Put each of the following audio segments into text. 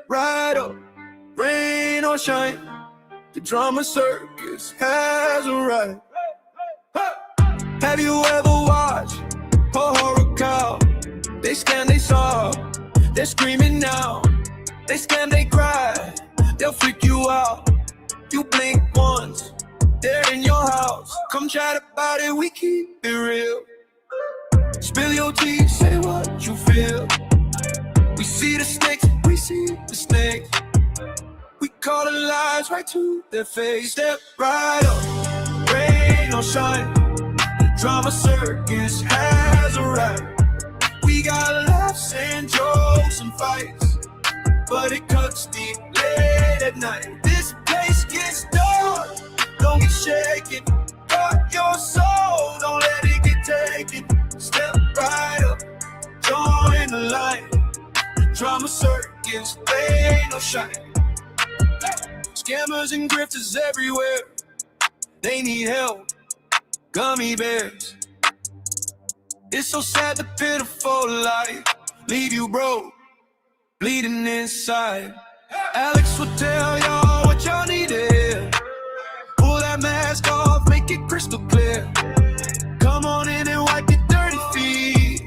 right up, rain or shine. The drama circus has arrived. Have you ever watched a horror cow? They scam, they sob, they're screaming now. They scam, they cry, they'll freak you out. You blink once, they're in your house. Come chat about it, we keep it real. Spill your tea, say what you feel. We see the snakes, we see the snakes. We call the lies right to their face. Step right up, rain or shine. The drama circus has arrived. We got laughs and jokes and fights, but it cuts deep late at night. This place gets dark, don't get shaken. Guard your soul, don't let it get taken. Step right up, join the line. The drama circus, rain or shine. Scammers and grifters everywhere, they need help, gummy bears. It's so sad, the pitiful life, leave you broke, bleeding inside. Alex will tell y'all what y'all need to hear. Pull that mask off, make it crystal clear. Come on in and wipe your dirty feet.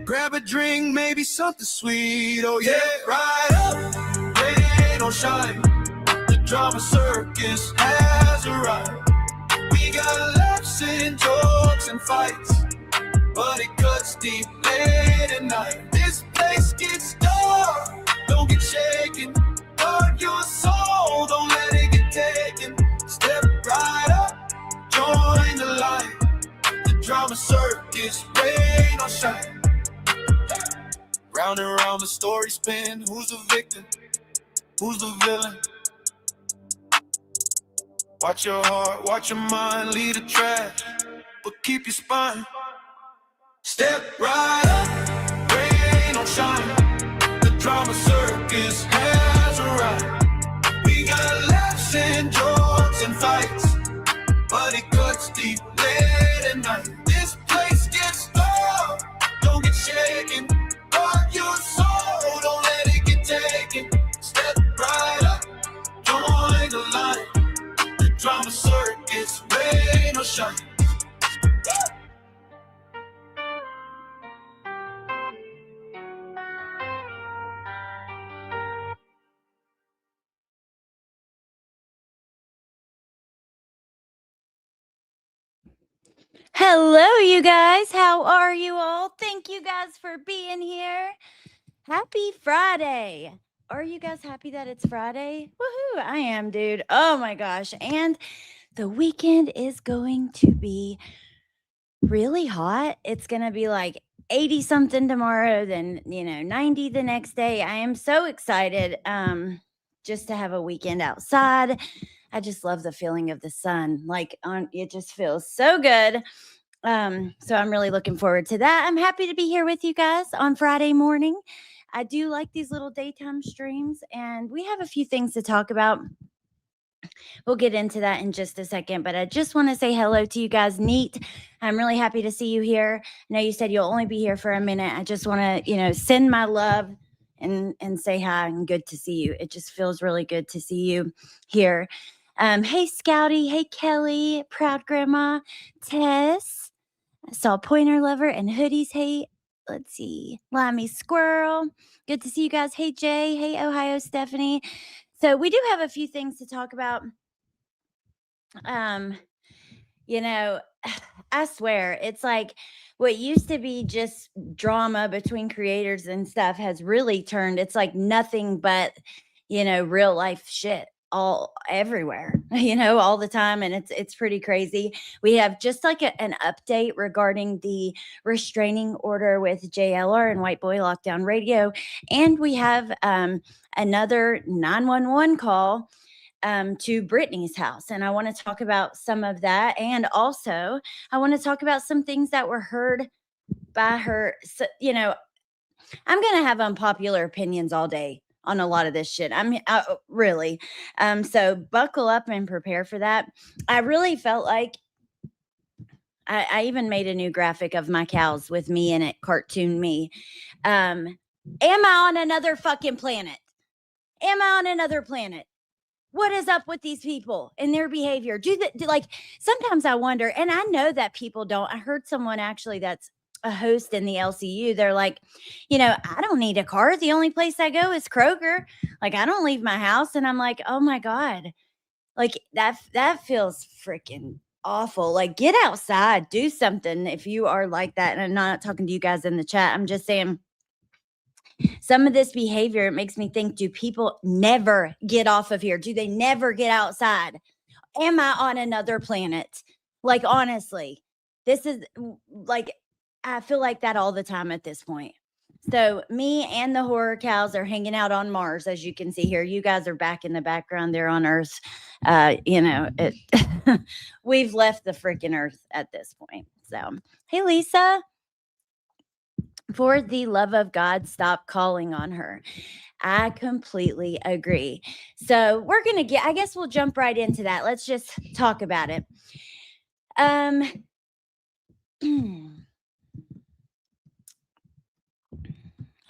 Grab a drink, maybe something sweet. Oh yeah, right up, rain or shine. The drama circus has arrived. We got laughs and jokes and fights, but it cuts deep late at night. This place gets dark, don't get shaken. Guard your soul, don't let it get taken. Step right up, join the line. The drama circus, rain or shine. Round and round the story spin. Who's the victim? Who's the villain? Watch your heart, watch your mind, lead the trash, but keep your spine. Step right up, rain or shine. The drama circus has arrived. We got laughs and jokes and fights, but it cuts deep late at night. This place gets dark, don't get shaken. Guard your soul, don't let it get taken. Step right up, join the line. The drama circus, rain or shine. Hello, you guys. How are you all? Thank you guys for being here. Happy Friday. Are you guys happy that it's Friday? Woohoo. I am, dude. Oh my gosh. And the weekend is going to be really hot. It's going to be like 80 something tomorrow, then, 90 the next day. I am so excited just to have a weekend outside. I just love the feeling of the sun. It just feels so good. So I'm really looking forward to that. I'm happy to be here with you guys on Friday morning. I do like these little daytime streams, and we have a few things to talk about. We'll get into that in just a second, but I just want to say hello to you guys. Neat. I'm really happy to see you here. I know you said you'll only be here for a minute. I just want to, send my love and say hi, and good to see you. It just feels really good to see you here. Hey, Scouty. Hey, Kelly. Proud Grandma. Tess. I saw Pointer Lover and Hoodies. Hey, let's see. Limey Squirrel. Good to see you guys. Hey, Jay. Hey, Ohio Stephanie. So we do have a few things to talk about. I swear, it's like what used to be just drama between creators and stuff has really turned. It's like nothing but, real life shit all everywhere, all the time. And it's pretty crazy. We have just like an update regarding the restraining order with JLR and White Boy Lockdown Radio. And we have another 911 call to Brittany's house. And I want to talk about some of that. And also, I want to talk about some things that were heard by her. So, I'm going to have unpopular opinions all day on a lot of this shit. Really. So buckle up and prepare for that. I really felt like I even made a new graphic of my cows with me in it, cartoon me. Am I on another fucking planet? Am I on another planet? What is up with these people and their behavior? Like sometimes I wonder, and I know that people don't. I heard someone actually that's a host in the LCU. They're like, I don't need a car. The only place I go is Kroger. Like I don't leave my house. And I'm like, oh my God. Like that feels freaking awful. Like get outside, do something if you are like that. And I'm not talking to you guys in the chat. I'm just saying some of this behavior, it makes me think, do people never get off of here? Do they never get outside? Am I on another planet? Like, honestly, this is like, I feel like that all the time at this point. So, me and the horror cows are hanging out on Mars, as you can see here. You guys are back in the background there on Earth. We've left the freaking Earth at this point. So, hey, Lisa. For the love of God, stop calling on her. I completely agree. So I guess we'll jump right into that. Let's just talk about it. Let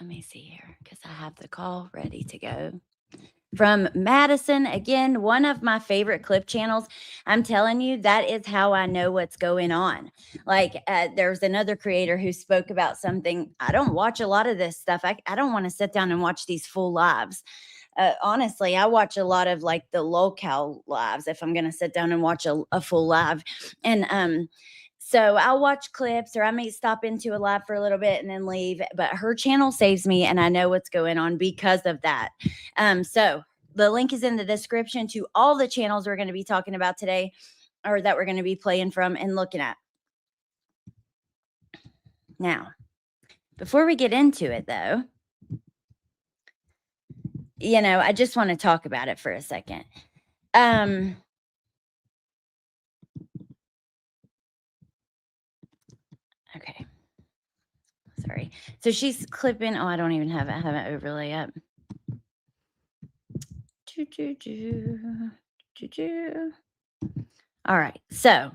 me see here because I have the call ready to go. From Madison, again, one of my favorite clip channels. I'm telling you, that is how I know what's going on. Like, there's another creator who spoke about something. I don't watch a lot of this stuff. I don't want to sit down and watch these full lives. Honestly, I watch a lot of like the locale lives if I'm going to sit down and watch a full live. And so I'll watch clips or I may stop into a live for a little bit and then leave. But her channel saves me and I know what's going on because of that. So the link is in the description to all the channels we're going to be talking about today or that we're going to be playing from and looking at. Now, before we get into it though, I just want to talk about it for a second. Okay. Sorry. So she's clipping. Oh, I don't even have it. I haven't overlay up. All right. So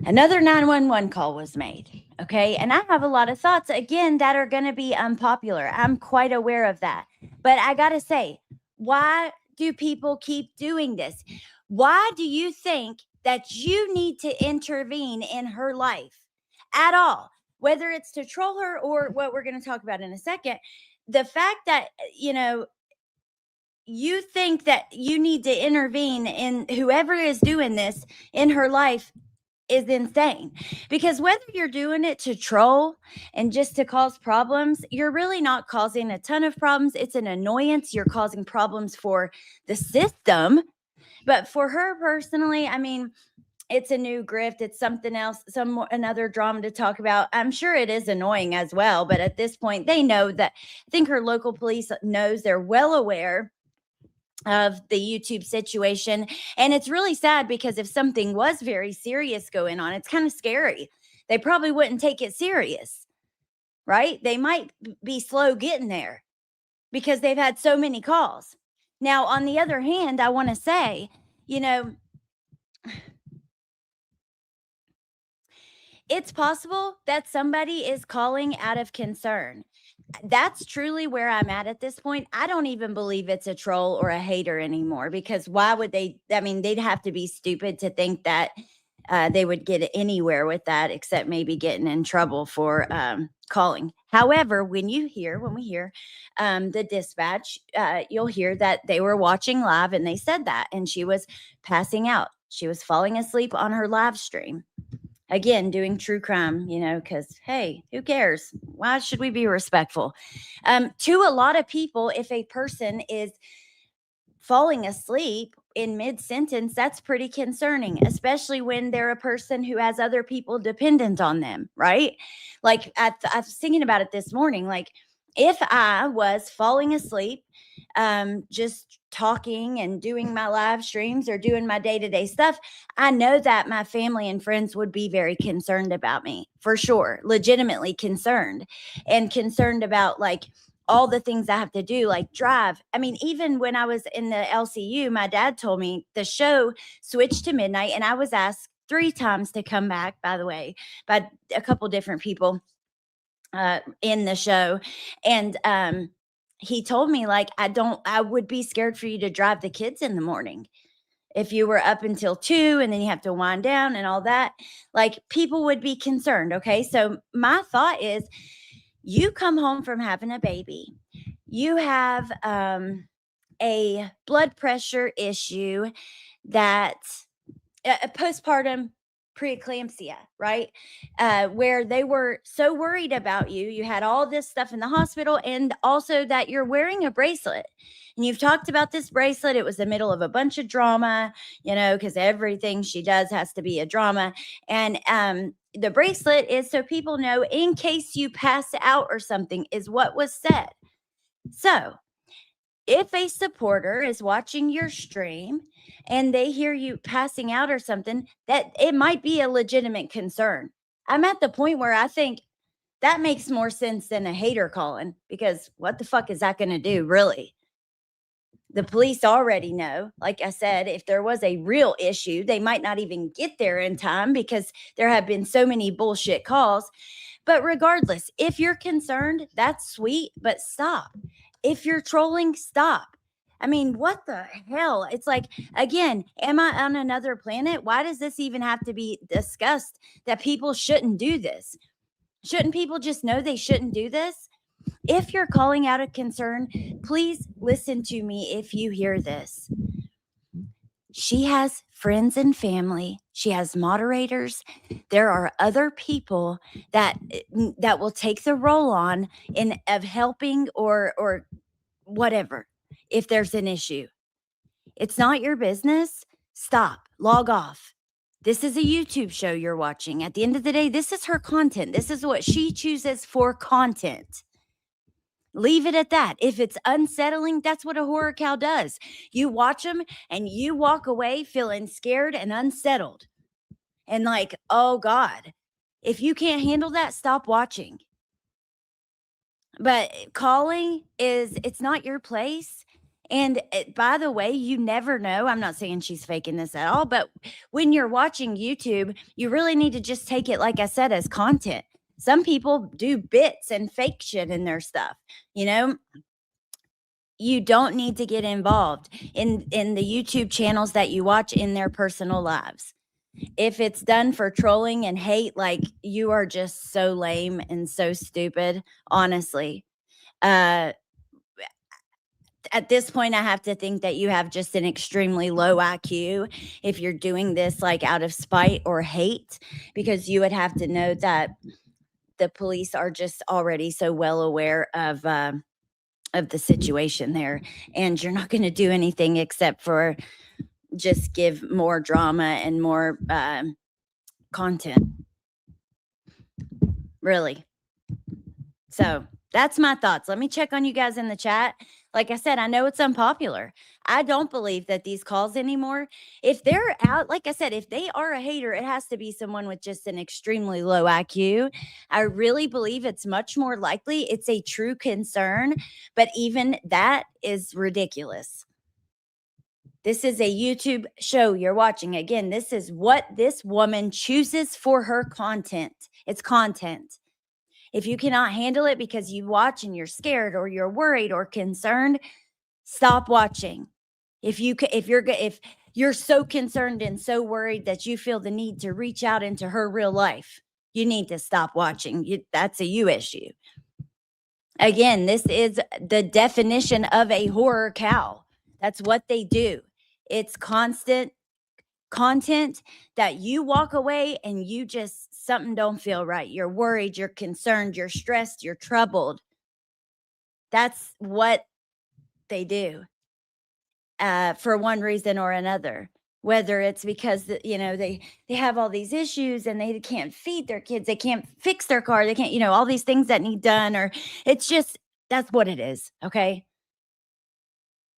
another 911 call was made. Okay. And I have a lot of thoughts again that are going to be unpopular. I'm quite aware of that. But I got to say, why do people keep doing this? Why do you think that you need to intervene in her life at all? Whether it's to troll her or what we're going to talk about in a second, the fact that, you think that you need to intervene in whoever is doing this in her life is insane. Because whether you're doing it to troll and just to cause problems, you're really not causing a ton of problems. It's an annoyance. You're causing problems for the system. But for her personally, I mean, it's a new grift. It's something else, another drama to talk about. I'm sure it is annoying as well. But at this point, they know that. I think her local police knows, they're well aware of the YouTube situation. And it's really sad because if something was very serious going on, it's kind of scary. They probably wouldn't take it serious, right? They might be slow getting there because they've had so many calls. Now, on the other hand, I want to say, it's possible that somebody is calling out of concern. That's truly where I'm at this point. I don't even believe it's a troll or a hater anymore because why would they? I mean, they'd have to be stupid to think that they would get anywhere with that except maybe getting in trouble for calling. However, when we hear the dispatch, you'll hear that they were watching live and they said that, and she was passing out. She was falling asleep on her live stream. Again, doing true crime, because, hey, who cares? Why should we be respectful? To a lot of people, if a person is falling asleep in mid-sentence, that's pretty concerning, especially when they're a person who has other people dependent on them, right? Like, I was thinking about it this morning. Like, if I was falling asleep, just talking and doing my live streams or doing my day-to-day stuff, I know that my family and friends would be very concerned about me, for sure, legitimately concerned, and concerned about like all the things I have to do, like drive. I mean, even when I was in the LCU, my dad told me the show switched to midnight, and I was asked 3 times to come back, by the way, by a couple different people in the show. And he told me, like, I would be scared for you to drive the kids in the morning if you were up until 2 and then you have to wind down and all that. Like, people would be concerned. Okay. So my thought is, you come home from having a baby, you have a blood pressure issue, that a postpartum preeclampsia, right? Where they were so worried about you. You had all this stuff in the hospital, and also that you're wearing a bracelet. And you've talked about this bracelet. It was the middle of a bunch of drama, because everything she does has to be a drama. And the bracelet is so people know in case you pass out or something, is what was said. So if a supporter is watching your stream and they hear you passing out or something, that it might be a legitimate concern. I'm at the point where I think that makes more sense than a hater calling, because what the fuck is that going to do, really? The police already know. Like I said, if there was a real issue, they might not even get there in time because there have been so many bullshit calls. But regardless, if you're concerned, that's sweet, but stop. If you're trolling, stop. I mean, what the hell? It's like, again, am I on another planet? Why does this even have to be discussed that people shouldn't do this? Shouldn't people just know they shouldn't do this? If you're calling out a concern, please listen to me if you hear this. She has friends and family. She has moderators. There are other people that will take the role on of helping or whatever if there's an issue. It's not your business. Stop. Log off. This is a YouTube show you're watching. At the end of the day, this is her content. This is what she chooses for content. Leave it at that. If it's unsettling, that's what a horror cow does. You watch them and you walk away feeling scared and unsettled. And like, oh God, if you can't handle that, stop watching. But calling it's not your place. And by the way, you never know. I'm not saying she's faking this at all, but when you're watching YouTube, you really need to just take it, like I said, as content. Some people do bits and fake shit in their stuff. You don't need to get involved in the YouTube channels that you watch in their personal lives. If it's done for trolling and hate, like, you are just so lame and so stupid, honestly. At this point, I have to think that you have just an extremely low IQ if you're doing this like out of spite or hate, because you would have to know that the police are just already so well aware of the situation there, and you're not going to do anything except for just give more drama and more content, really. So that's my thoughts. Let me check on you guys in the chat. Like I said, I know it's unpopular. I don't believe that these calls anymore, if they're out, like I said, if they are a hater, it has to be someone with just an extremely low IQ. I really believe it's much more likely it's a true concern, but even that is ridiculous. This is a YouTube show you're watching. Again, this is what this woman chooses for her content. It's content. If you cannot handle it because you watch and you're scared or you're worried or concerned, stop watching. If you're so concerned and so worried that you feel the need to reach out into her real life, you need to stop watching. That's a you issue. Again, this is the definition of a horror cow. That's what they do. It's constant content that you walk away and you just, something don't feel right. You're worried, you're concerned, you're stressed, you're troubled. That's what they do for one reason or another. Whether it's because, they have all these issues and they can't feed their kids, they can't fix their car, they can't, all these things that need done, or it's just, that's what it is. Okay.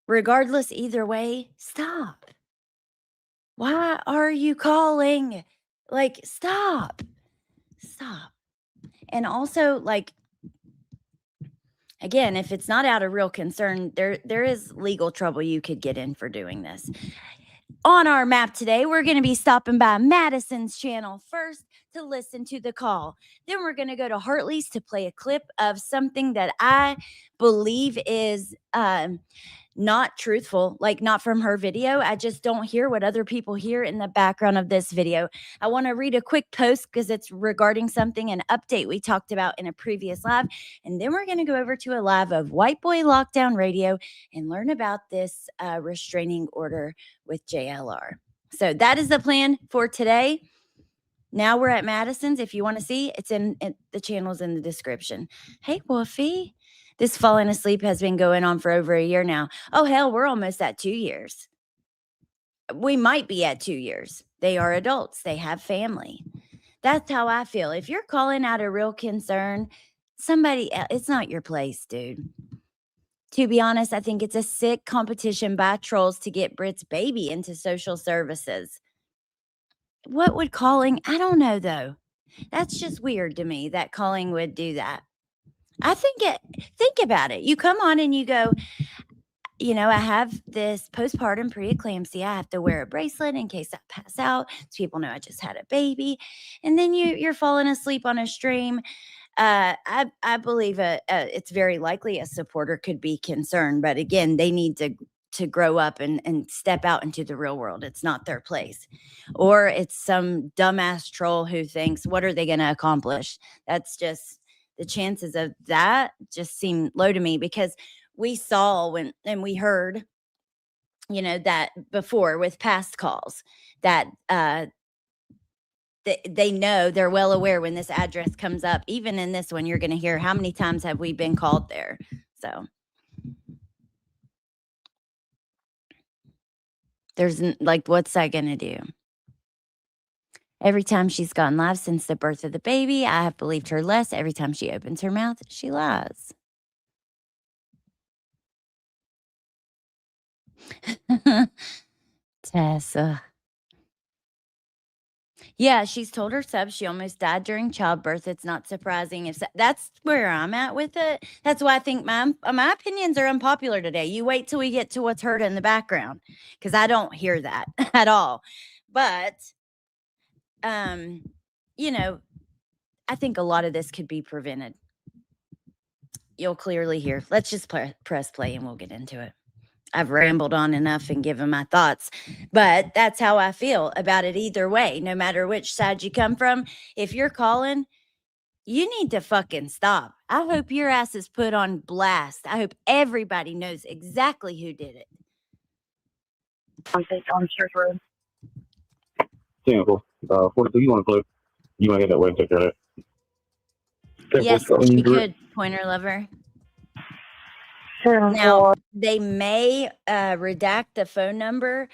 Regardless, either way, stop. Why are you calling? Like, stop. And also, like, again, if it's not out of real concern, there is legal trouble you could get in for doing this. on our map today, we're going to be stopping by Madison's channel first to listen to the call. Then we're going to go to Hartley's to play a clip of something that I believe is not truthful, like not from her video. I just don't hear what other people hear in the background of this video. I want to read a quick post because it's regarding something, an update we talked about in a previous live. And then we're going to go over to a live of White Boy Lockdown Radio and learn about this restraining order with JLR. So that is the plan for today. Now we're at Madison's. If you want to see, it's in the channel's in the description. Hey, Wolfie. This falling asleep has been going on for over a year now. Oh, hell, we're almost at 2 years. We might be at 2 years. They are adults. They have family. That's how I feel. If you're calling out a real concern, somebody else, it's not your place, dude. To be honest, I think it's a sick competition by trolls to get Brit's baby into social services. What would calling? I don't know, though. That's just weird to me that calling would do that. I think about it. You come on and you go, you know, I have this postpartum preeclampsia. I have to wear a bracelet in case I pass out, so people know I just had a baby. And then you're falling asleep on a stream. I believe it's very likely a supporter could be concerned, but again, they need to grow up and step out into the real world. It's not their place. Or it's some dumbass troll who thinks, what are they going to accomplish? That's just, the chances of that just seem low to me, because we saw and we heard, you know, that before with past calls that they know, they're well aware when this address comes up. Even in this one, you're going to hear how many times have we been called there. So there's like, what's that going to do? Every time she's gone live since the birth of the baby, I have believed her less. Every time she opens her mouth, she lies. Tessa. Yeah, she's told her subs she almost died during childbirth. It's not surprising if that's where I'm at with it. That's why I think my opinions are unpopular today. You wait till we get to what's heard in the background, because I don't hear that at all. But you know, I think a lot of this could be prevented. You'll clearly hear. Let's just press play and we'll get into it. I've rambled on enough and given my thoughts, but that's how I feel about it either way. No matter which side you come from, if you're calling, you need to fucking stop. I hope your ass is put on blast. I hope everybody knows exactly who did it. On Church Road. Sample. 42, you want to click? You want to get that way and take care of that? Yes, she could, pointer lover. Now, they may redact the phone number,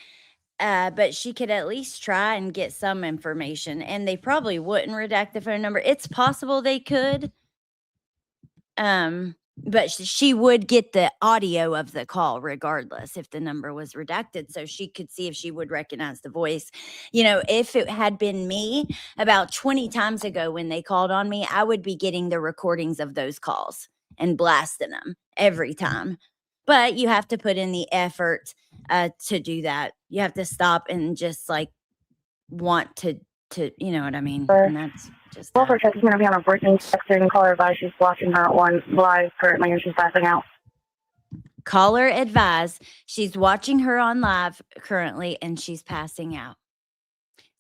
but she could at least try and get some information. And they probably wouldn't redact the phone number. It's possible they could. But she would get the audio of the call regardless if the number was redacted, so she could see if she would recognize the voice. You know, if it had been me about 20 times ago when they called on me, I would be getting the recordings of those calls and blasting them every time. But you have to put in the effort to do that. You have to stop and just like want to you know what I mean? And that's just Wolfer says she's going to be on a breaking texting caller advice. She's watching her one live currently and she's passing out. Caller advise. She's watching her on live currently and she's passing out.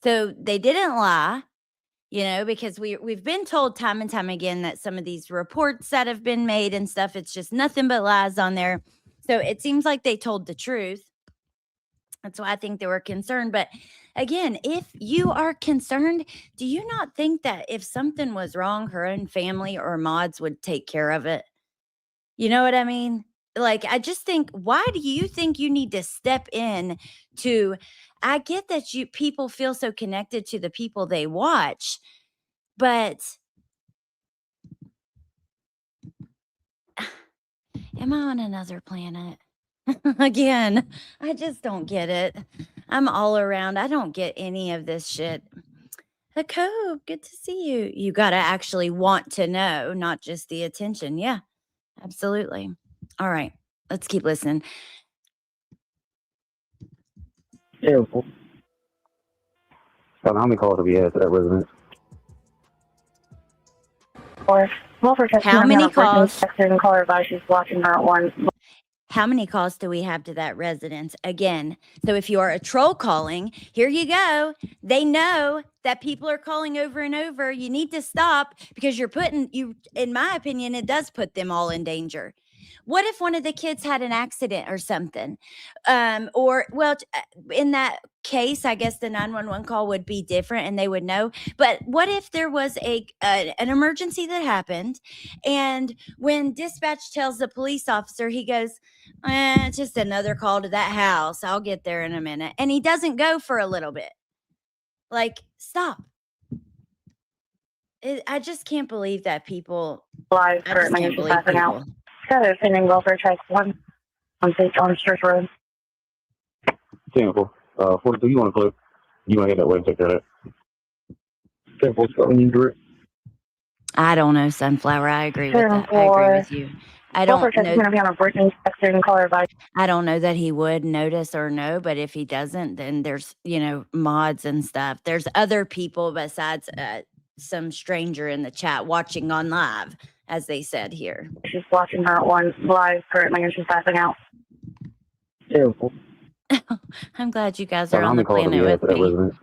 So they didn't lie, you know, because we've been told time and time again that some of these reports that have been made and stuff, it's just nothing but lies on there. So it seems like they told the truth. That's why I think they were concerned. But again, if you are concerned, do you not think that if something was wrong, her own family or mods would take care of it? You know what I mean? Like, I just think, why do you think you need to step in to, I get that people feel so connected to the people they watch, but am I on another planet? Again, I just don't get it. I'm all around. I don't get any of this shit. Cool, good to see you. You got to actually want to know, not just the attention. Yeah, absolutely. All right, let's keep listening. Terrible. How many calls have you had to that residence? Or Wilford texted How me many on a breaking calls? text and caller advice. She's watching her at 1. How many calls do we have to that residence? Again, so if you are a troll calling, here you go. They know that people are calling over and over. You need to stop because you're putting you, in my opinion, it does put them all in danger. What if one of the kids had an accident or something? In that case, I guess the 911 call would be different and they would know. But what if there was an emergency that happened, and when dispatch tells the police officer, he goes, it's just another call to that house. I'll get there in a minute. And he doesn't go for a little bit. Like, stop. I just can't believe that people. Live I just currently, can't she's believe passing out. people. Got pending Wilford text 1 on Church Road. Terrible. 42, you want to clip? You want to get that way and take care of that? Terrible. I don't know, Sunflower. I agree with that. I agree with you. I Wilford don't texted me know. to be on a breaking text and caller advice. I don't know that he would notice or know, but if he doesn't, then there's, mods and stuff. There's other people besides some stranger in the chat watching on live, as they said here. She's watching her at 1 live currently, and she's passing out. Terrible. I'm glad you guys are on the How many calls have you planet had with to that me. residence?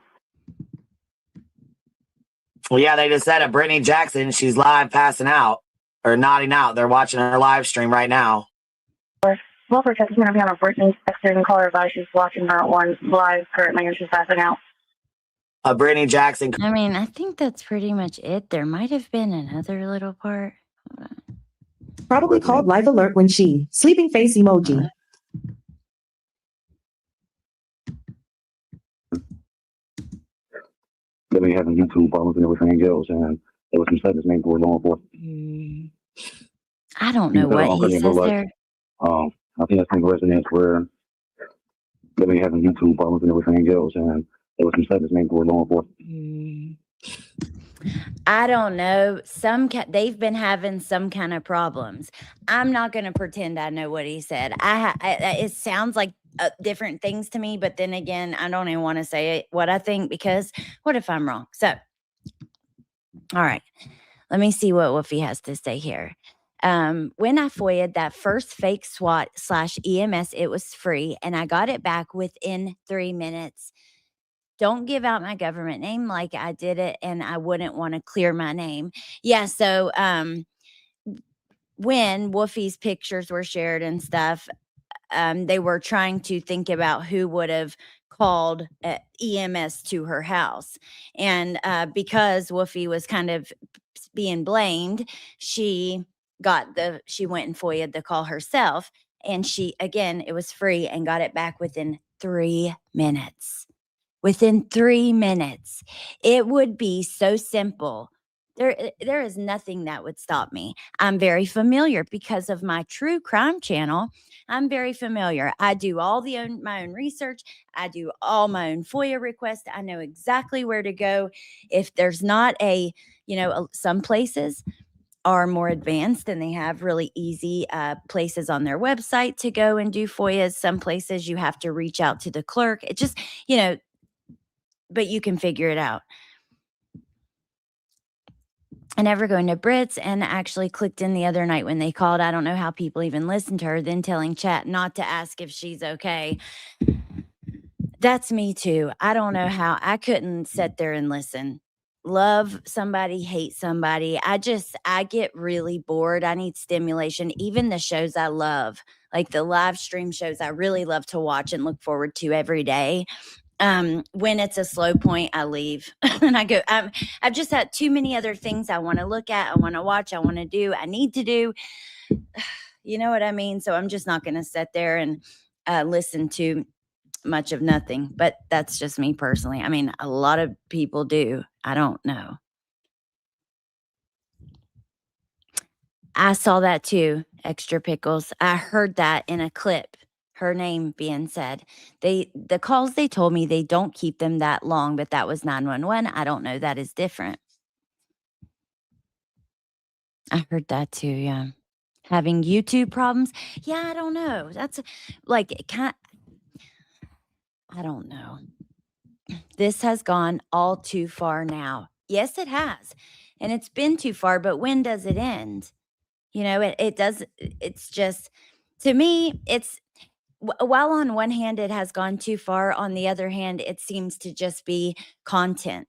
Well, yeah, they just said it. Brittany Jackson, she's live passing out or nodding out. They're watching her live stream right now. Wilford texted me to be on a breaking text and caller advice. She's watching her at 1 live currently, and she's passing out. Brittany Jackson. I mean, I think that's pretty much it. There might have been another little part. Hold on. Probably called live alert when she sleeping face emoji. They've been having YouTube problems and everything else, and there was some stuff that's made for law enforcement. I don't know what he says there. I think that's some residence where they've been having YouTube problems and everything else, and there was some stuff that's made for law enforcement. I don't know. They've been having some kind of problems. I'm not going to pretend I know what he said. It sounds like different things to me, but then again, I don't even want to say what I think, because what if I'm wrong? So, all right, let me see what Woofy has to say here. When I FOIA'd that first fake SWAT/EMS, it was free, and I got it back within 3 minutes. Don't give out my government name like I did it, and I wouldn't want to clear my name. Yeah, so when Woofy's pictures were shared and stuff, they were trying to think about who would have called EMS to her house. And because Woofy was kind of being blamed, she went and FOIA'd the call herself. And it was free, and got it back within 3 minutes. Within 3 minutes. It would be so simple. There is nothing that would stop me. I'm very familiar because of my true crime channel. I'm very familiar. I do all my own research. I do all my own FOIA requests. I know exactly where to go. If there's not some places are more advanced and they have really easy places on their website to go and do FOIAs. Some places you have to reach out to the clerk. It just, but you can figure it out. I never go into Brits, and actually clicked in the other night when they called. I don't know how people even listen to her, then telling chat not to ask if she's okay. That's me too. I don't know how. I couldn't sit there and listen. Love somebody, hate somebody. I get really bored. I need stimulation. Even the shows I love, like the live stream shows, I really love to watch and look forward to every day. When it's a slow point, I leave and I go, I've just had too many other things I want to look at, I want to watch, I want to do, I need to do. You know what I mean? So I'm just not going to sit there and listen to much of nothing. But that's just me personally. I mean, a lot of people do. I don't know. I saw that too, Extra Pickles. I heard that in a clip. Her name being said. The calls, they told me they don't keep them that long, but that was 911. I don't know. That is different. I heard that too. Yeah. Having YouTube problems. Yeah, I don't know. That's like I don't know. This has gone all too far now. Yes, it has. And it's been too far, but when does it end? You know, it does. It's just, to me, it's, while on one hand it has gone too far, on the other hand, it seems to just be content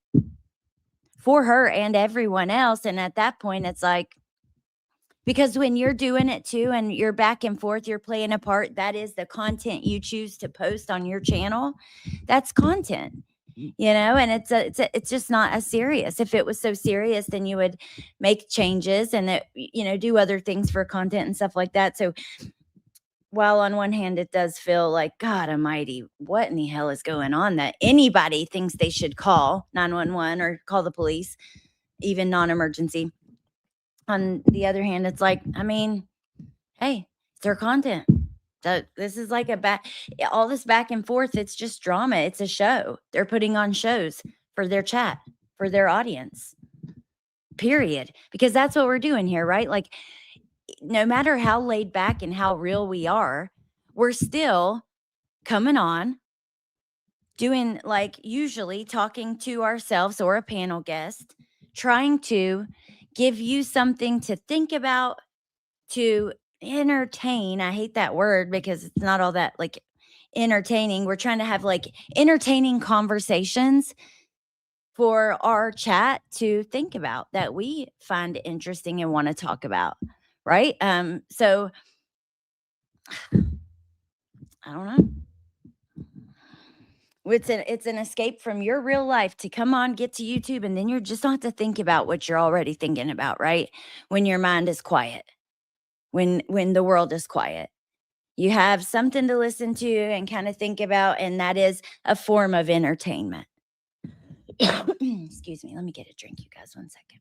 for her and everyone else. And at that point, it's like, because when you're doing it too and you're back and forth, you're playing a part, that is the content you choose to post on your channel. That's content, you know, and it's just not as serious. If it was so serious, then you would make changes and, you know, do other things for content and stuff like that. So while on one hand it does feel like, God almighty, what in the hell is going on that anybody thinks they should call 911 or call the police, even non-emergency. On the other hand, it's like, I mean, hey, it's their content. This is like all this back and forth. It's just drama. It's a show. They're putting on shows for their chat, for their audience, period. Because that's what we're doing here, right? Like, no matter how laid back and how real we are, we're still coming on, doing, like, usually talking to ourselves or a panel guest, trying to give you something to think about, to entertain. I hate that word because it's not all that, like, entertaining. We're trying to have, like, entertaining conversations for our chat to think about that we find interesting and want to talk about, right? So I don't know. It's an escape from your real life to come on, get to YouTube, and then you're just don't have to think about what you're already thinking about, right? When your mind is quiet, when the world is quiet, you have something to listen to and kind of think about, and that is a form of entertainment. Excuse me, let me get a drink, you guys, 1 second.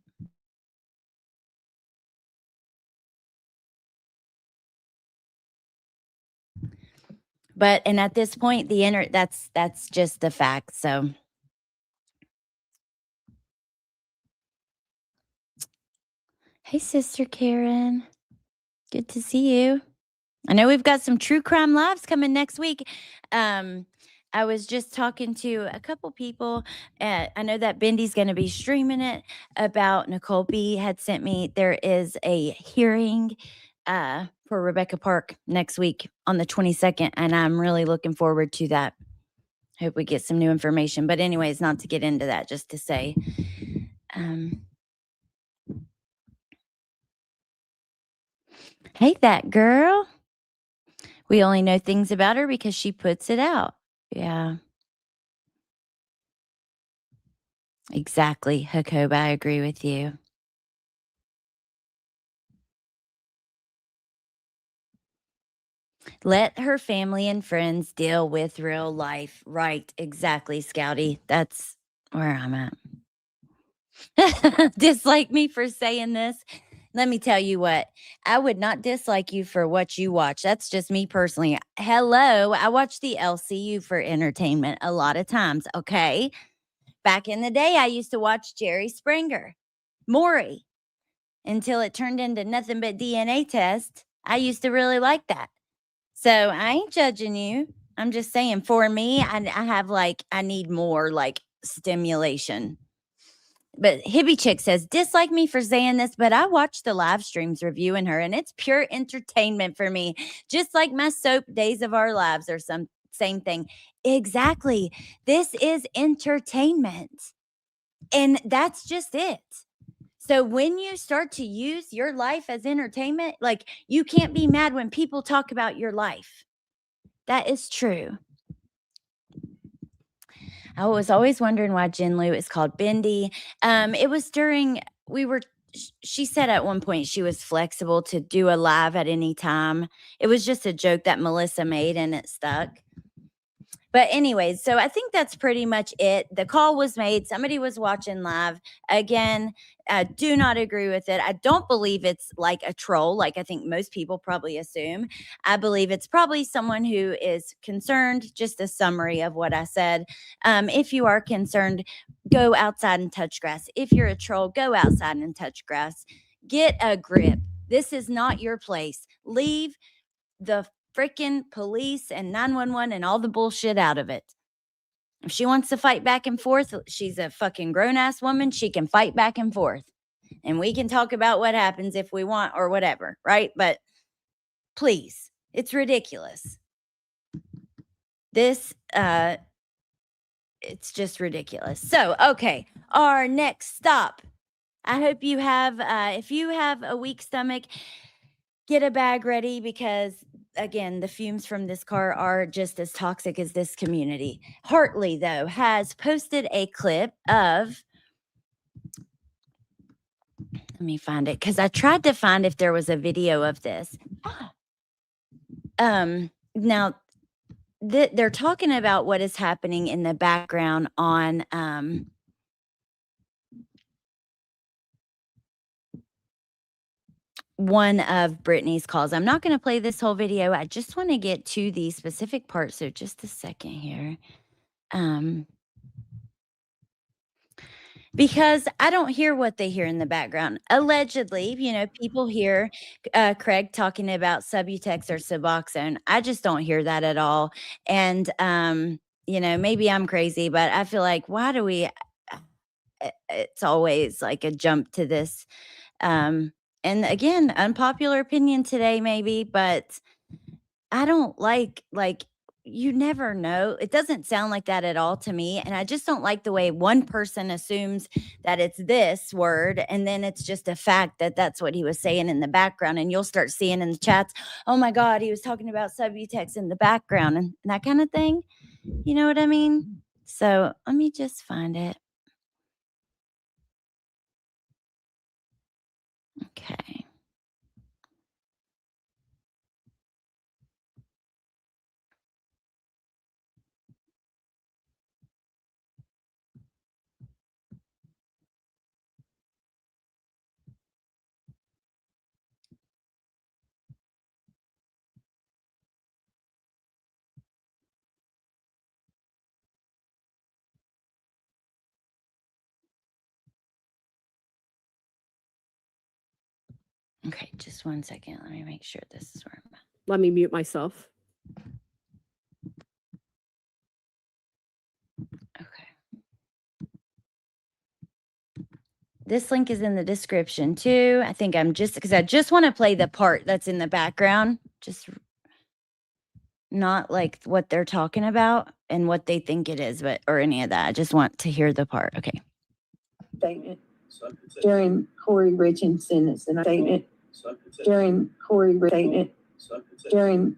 But, and at this point, that's just the fact. So hey, Sister Karen, good to see you. I know we've got some true crime lives coming next week. I was just talking to a couple people. I know that Bendy's going to be streaming it. About Nicole B had sent me, there is a hearing for Rebecca Park next week on the 22nd, and I'm really looking forward to that. Hope we get some new information. But anyways, not to get into that, just to say, hey, that girl. We only know things about her because she puts it out. Yeah. Exactly, Jacob, I agree with you. Let her family and friends deal with real life. Right, exactly, Scouty. That's where I'm at. Dislike me for saying this? Let me tell you what, I would not dislike you for what you watch. That's just me personally. Hello, I watch the LCU for entertainment a lot of times, okay? Back in the day, I used to watch Jerry Springer, Maury, until it turned into nothing but DNA test. I used to really like that. So I ain't judging you. I'm just saying, for me, I have, like, I need more, like, stimulation. But Hibby Chick says, dislike me for saying this, but I watch the live streams reviewing her, and it's pure entertainment for me. Just like my soap Days of Our Lives or some same thing. Exactly. This is entertainment. And that's just it. So when you start to use your life as entertainment, like, you can't be mad when people talk about your life. That is true. I was always wondering why Jin Lu is called Bendy. It was during, she said at one point she was flexible to do a live at any time. It was just a joke that Melissa made and it stuck. But anyways, so I think that's pretty much it. The call was made. Somebody was watching live. Again, I do not agree with it. I don't believe it's like a troll, like I think most people probably assume. I believe it's probably someone who is concerned. Just a summary of what I said. If you are concerned, go outside and touch grass. If you're a troll, go outside and touch grass. Get a grip. This is not your place. Leave the freaking police and 911 and all the bullshit out of it. If she wants to fight back and forth, she's a fucking grown-ass woman. She can fight back and forth. And we can talk about what happens if we want or whatever, right? But please, it's ridiculous. This, it's just ridiculous. So, okay, our next stop. I hope you have, if you have a weak stomach, get a bag ready because, again, the fumes from this car are just as toxic as this community. Hartley, though, has posted a clip of, let me find it because I tried to find if there was a video of this. Now, they're talking about what is happening in the background on one of Brittany's calls. I'm not going to play this whole video. I just want to get to the specific part. So just a second here. Because I don't hear what they hear in the background. Allegedly, people hear Craig talking about Subutex or Suboxone. I just don't hear that at all. And, maybe I'm crazy, but I feel like, why do we, it's always like a jump to this. And again, unpopular opinion today, maybe, but I don't like, you never know. It doesn't sound like that at all to me. And I just don't like the way one person assumes that it's this word. And then it's just a fact that that's what he was saying in the background. And you'll start seeing in the chats, oh my God, he was talking about Subutex in the background and that kind of thing. You know what I mean? So let me just find it. Okay. Okay, just 1 second. Let me make sure this is where I'm at. Let me mute myself. Okay. This link is in the description too. I think because I just want to play the part that's in the background, just not like what they're talking about and what they think it is, or any of that. I just want to hear the part. Okay. Statement during Corey Richardson's statement during Corey statement during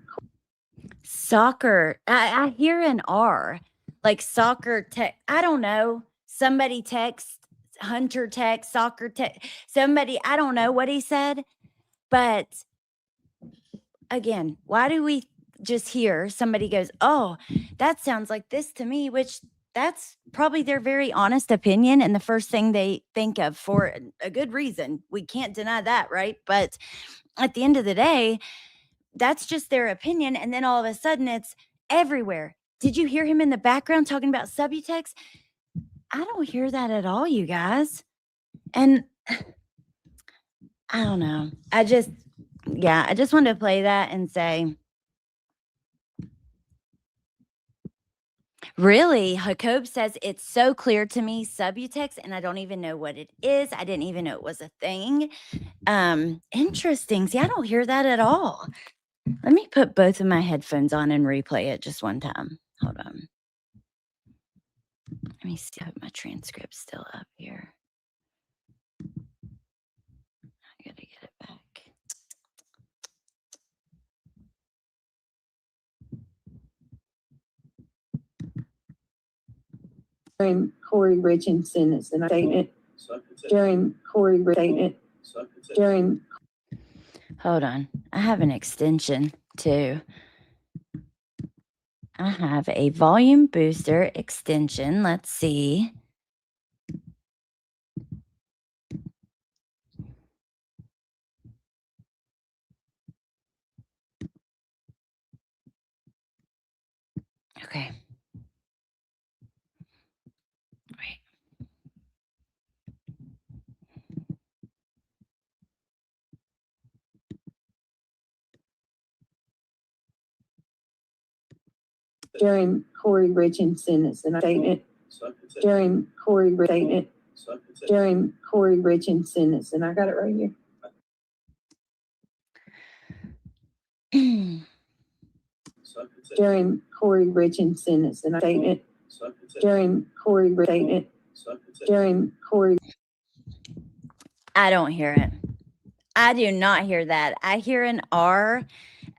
Soccer. I hear an R, like soccer tech. I don't know. Somebody text, Hunter text, soccer text. Somebody, I don't know what he said, but again, why do we just hear somebody goes, oh, that sounds like this to me, which that's probably their very honest opinion and the first thing they think of for a good reason. We can't deny that, right? But at the end of the day, that's just their opinion. And then all of a sudden it's everywhere. Did you hear him in the background talking about Subutex? I don't hear that at all, you guys. And I don't know. I just wanted to play that and say, really, Jacob says it's so clear to me, Subutex, and I don't even know what it is. I didn't even know it was a thing. Interesting. See, I don't hear that at all. Let me put both of my headphones on and replay it just one time. Hold on. Let me see if my transcript's still up here. I gotta get it back. during Corey Richardson's statement during Corey statement during. Hold on. I have an extension too. I have a volume booster extension. Let's see. Okay. Wait. during Corey Richardson's statement, during Corey statement, during Corey Richardson's, and I got it right here. During Corey Richardson's statement, during Corey statement, during Corey. I don't hear it. I do not hear that. I hear an R.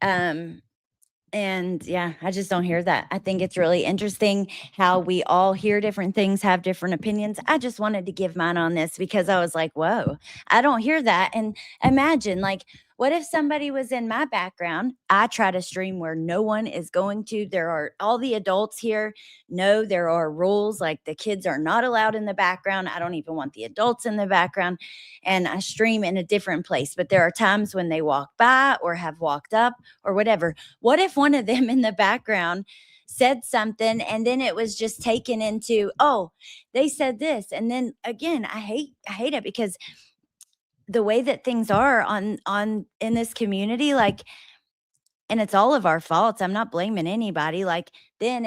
And yeah, I just don't hear that. I think it's really interesting how we all hear different things, have different opinions. I just wanted to give mine on this because I was like, whoa, I don't hear that. And imagine, like, what if somebody was in my background? I try to stream where no one is going to. There are all the adults here. No, there are rules. Like the kids are not allowed in the background. I don't even want the adults in the background. And I stream in a different place. But there are times when they walk by or have walked up or whatever. What if one of them in the background said something and then it was just taken into, oh, they said this. And then again, I hate it because the way that things are on in this community, like, and it's all of our faults. I'm not blaming anybody. Like, then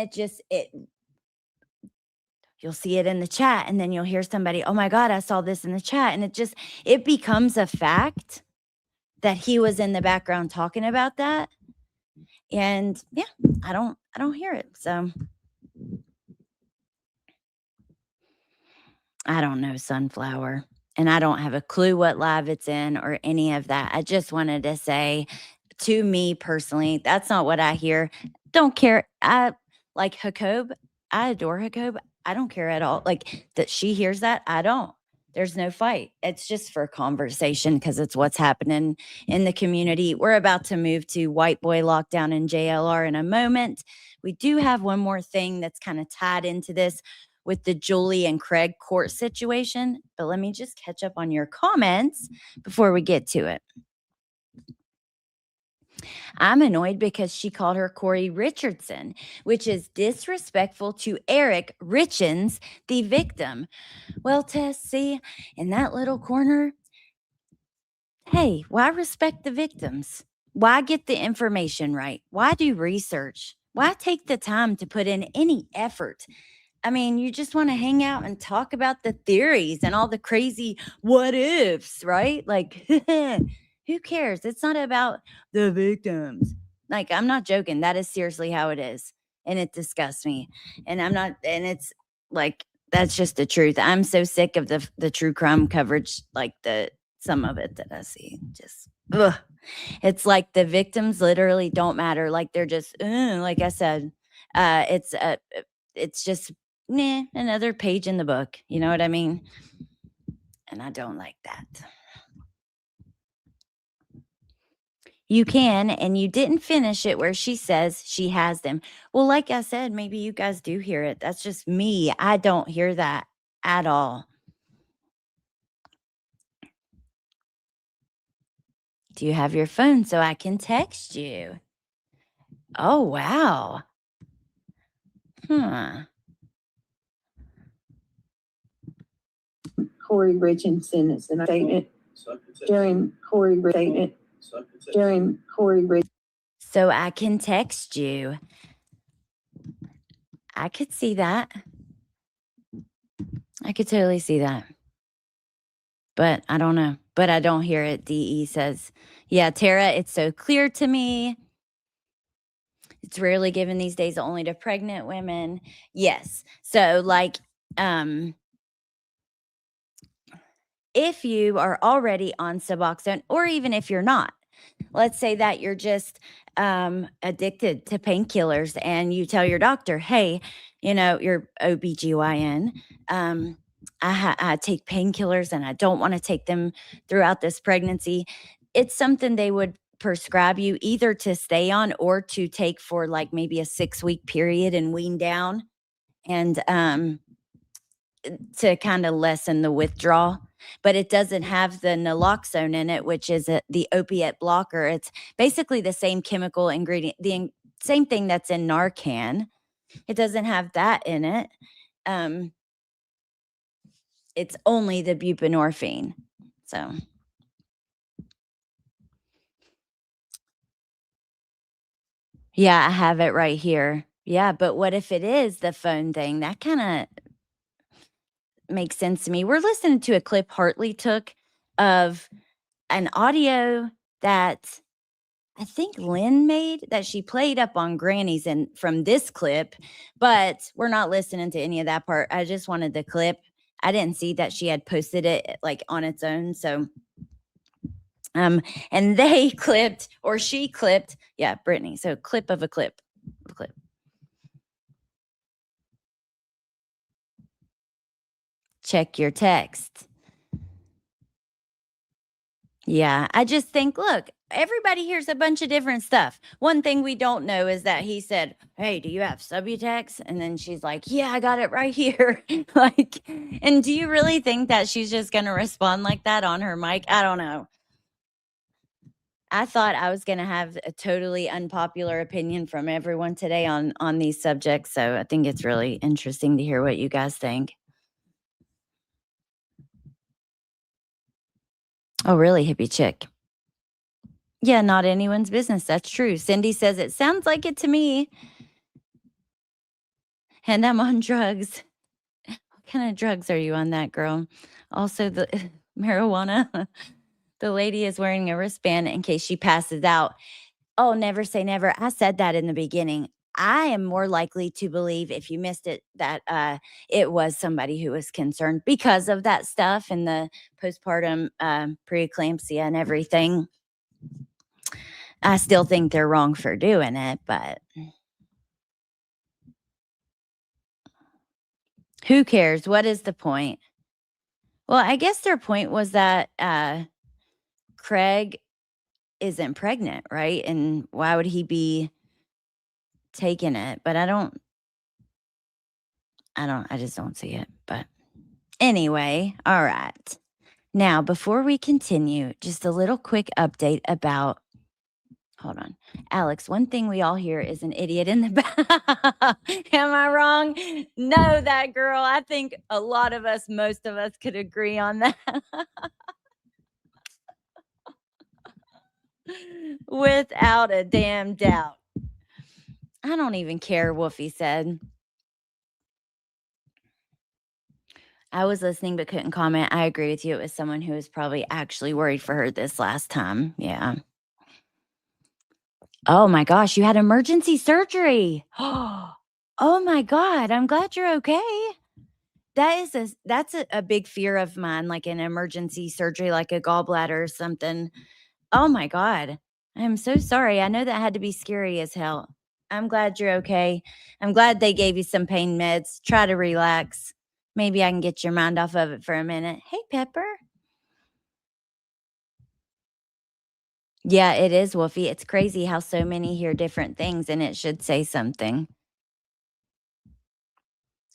you'll see it in the chat and then you'll hear somebody, oh my God, I saw this in the chat. And it becomes a fact that he was in the background talking about that. And yeah, I don't hear it. So I don't know, Sunflower. And I don't have a clue what live it's in or any of that. I just wanted to say, to me personally, that's not what I hear. Don't care. I like Jacob. I adore Jacob. I don't care at all. Like that she hears that. I don't. There's no fight. It's just for conversation because it's what's happening in the community. We're about to move to white boy lockdown in JLR in a moment. We do have one more thing that's kind of tied into this with the Julie and Craig court situation. But let me just catch up on your comments before we get to it. I'm annoyed because she called her Corey Richardson, which is disrespectful to Eric Richens, the victim. Well, Tess, see, in that little corner, hey, why respect the victims? Why get the information right? Why do research? Why take the time to put in any effort? I mean, you just want to hang out and talk about the theories and all the crazy what ifs, right? Like, who cares? It's not about the victims. Like, I'm not joking. That is seriously how it is. And it disgusts me. And it's like, that's just the truth. I'm so sick of the true crime coverage, like some of it that I see. Just, ugh. It's like the victims literally don't matter. Like they're just, like I said, it's just, another page in the book. You know what I mean? And I don't like that. You can, and you didn't finish it where she says she has them. Well, like I said, maybe you guys do hear it. That's just me. I don't hear that at all. Do you have your phone so I can text you? Oh, wow. Corey Richardson's statement, during Corey statement, during Corey Rich. So I can text you. I could see that. I could totally see that. But I don't know. But I don't hear it. DE says, yeah, Tara, it's so clear to me. It's rarely given these days, only to pregnant women. Yes. So like, if you are already on Suboxone, or even if you're not, let's say that you're just addicted to painkillers and you tell your doctor, hey, your OBGYN, I take painkillers and I don't want to take them throughout this pregnancy. It's something they would prescribe you either to stay on or to take for like maybe a 6-week period and wean down and to kind of lessen the withdrawal. But it doesn't have the naloxone in it, which is the opiate blocker. It's basically the same chemical ingredient, the same thing that's in Narcan. It doesn't have that in it. It's only the buprenorphine. So yeah, I have it right here. Yeah, but what if it is the phone thing? That kind of makes sense to me. We're listening to a clip Hartley took of an audio that I think Lynn made that she played up on Granny's and from this clip, but we're not listening to any of that part. I just wanted the clip. I didn't see that she had posted it like on its own. So and they clipped, or she clipped, yeah, Brittany. So clip of a clip. Check your text. Yeah, I just think, look, everybody hears a bunch of different stuff. One thing we don't know is that he said, "Hey, do you have Subutex?" And then she's like, "Yeah, I got it right here." Like, and do you really think that she's just going to respond like that on her mic? I don't know. I thought I was going to have a totally unpopular opinion from everyone today on these subjects, so I think it's really interesting to hear what you guys think. Oh, really, hippie chick? Yeah, not anyone's business. That's true. Cindy says it sounds like it to me. And I'm on drugs. What kind of drugs are you on, that girl? Also, the marijuana. The lady is wearing a wristband in case she passes out. Oh, never say never. I said that in the beginning. I am more likely to believe, if you missed it, that it was somebody who was concerned because of that stuff and the postpartum preeclampsia and everything. I still think they're wrong for doing it, but who cares? What is the point? Well, I guess their point was that Craig isn't pregnant, right? And why would he be taking it? But I just don't see it. But anyway, all right. Now, before we continue, just a little quick update about, hold on, Alex, one thing we all hear is an idiot in the back. Am I wrong? No, that girl. I think a lot of us, most of us could agree on that. Without a damn doubt. I don't even care, Wolfie said. I was listening but couldn't comment. I agree with you. It was someone who was probably actually worried for her this last time. Yeah. Oh my gosh, you had emergency surgery. Oh my God. I'm glad you're okay. That's a big fear of mine, like an emergency surgery, like a gallbladder or something. Oh my God. I'm so sorry. I know that had to be scary as hell. I'm glad you're okay. I'm glad they gave you some pain meds. Try to relax. Maybe I can get your mind off of it for a minute. Hey, Pepper. Yeah, it is, Wolfie. It's crazy how so many hear different things and it should say something.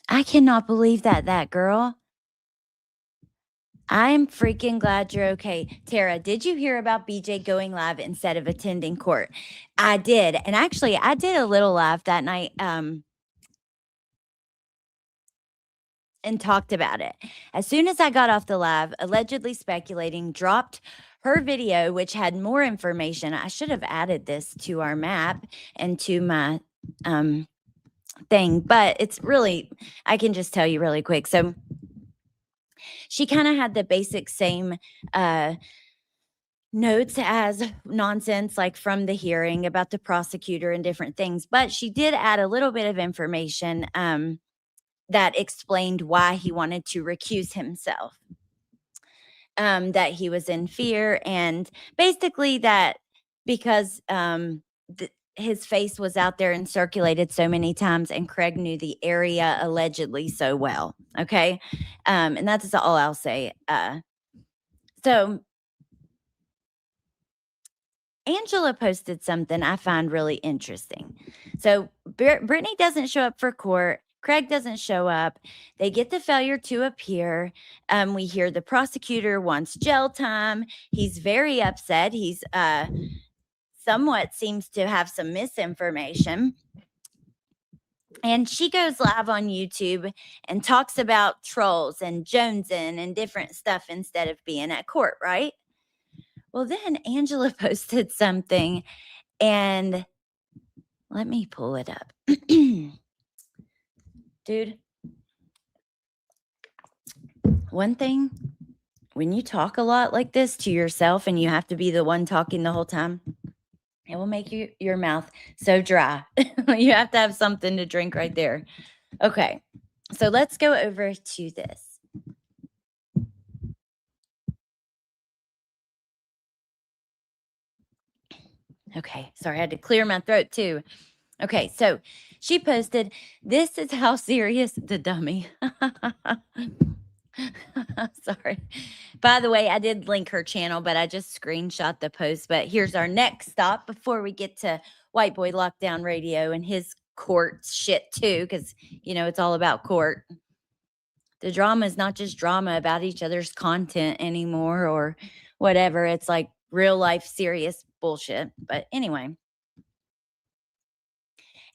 I cannot believe that girl. I'm freaking glad you're okay. Tara, did you hear about BJ going live instead of attending court? I did. And actually, I did a little live that night and talked about it. As soon as I got off the live, allegedly speculating, dropped her video, which had more information. I should have added this to our map and to my thing, but it's really, I can just tell you really quick. So she kind of had the basic same notes as nonsense, like from the hearing about the prosecutor and different things, but she did add a little bit of information that explained why he wanted to recuse himself, that he was in fear, and basically that because his face was out there and circulated so many times, and Craig knew the area allegedly so well. Okay. And that's all I'll say. So Angela posted something I find really interesting. So Brittany doesn't show up for court. Craig doesn't show up. They get the failure to appear. We hear the prosecutor wants jail time. He's very upset. He's somewhat seems to have some misinformation. And she goes live on YouTube and talks about trolls and jonesing and different stuff instead of being at court, right? Well, then Angela posted something, and let me pull it up. Dude, one thing, when you talk a lot like this to yourself and you have to be the one talking the whole time, it will make your mouth so dry. You have to have something to drink right there. Okay, so let's go over to this. Okay, sorry, I had to clear my throat too. Okay, so she posted, "This is how serious the dummy." Sorry. By the way, I did link her channel, but I just screenshot the post. But here's our next stop before we get to White Boy Lockdown Radio and his court shit too, because it's all about court. The drama is not just drama about each other's content anymore or whatever. It's like real life serious bullshit. But anyway,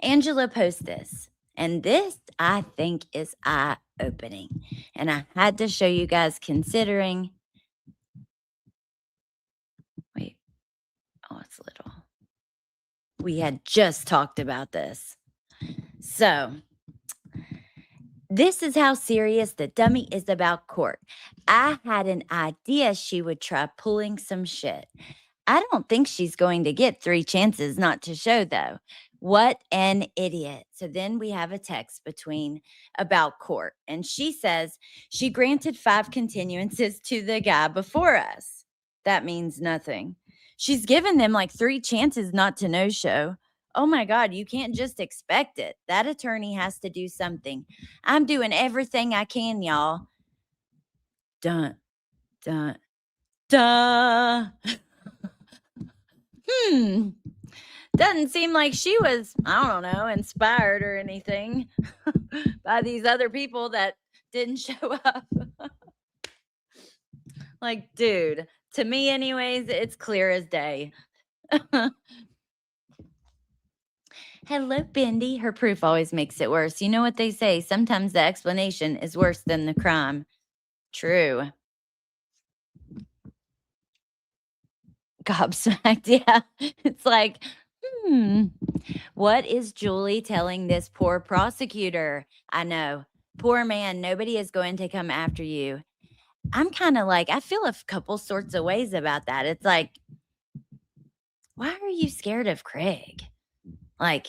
Angela posts this, and this I think is eye-opening, and I had to show you guys considering. Wait, oh, it's little. We had just talked about this. So, this is how serious the dummy is about court. I had an idea she would try pulling some shit. I don't think she's going to get 3 chances not to show, though. What an idiot. So then we have a text about court, and she says she granted 5 continuances to the guy before us. That means nothing. She's given them like 3 chances not to no show. Oh my God, you can't just expect it. That attorney has to do something. I'm doing everything I can, y'all. Dun, dun, dun. Doesn't seem like she was, I don't know, inspired or anything by these other people that didn't show up. Like, dude, to me anyways, it's clear as day. Hello, Bendy. Her proof always makes it worse. You know what they say? Sometimes the explanation is worse than the crime. True. Gobsmacked, yeah. It's like, what is Julie telling this poor prosecutor? I know. Poor man, nobody is going to come after you. I'm kind of like, I feel a couple sorts of ways about that. It's like, why are you scared of Craig? Like,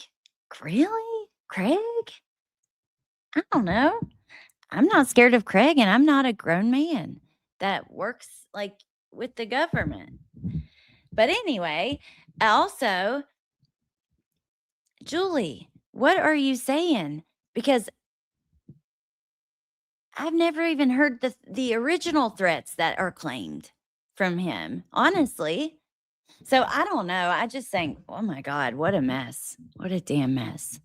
really? Craig? I don't know. I'm not scared of Craig, and I'm not a grown man that works like with the government. But anyway, also, Julie, what are you saying? Because I've never even heard the original threats that are claimed from him, honestly. So I don't know. I just think, oh my God, what a mess. What a damn mess.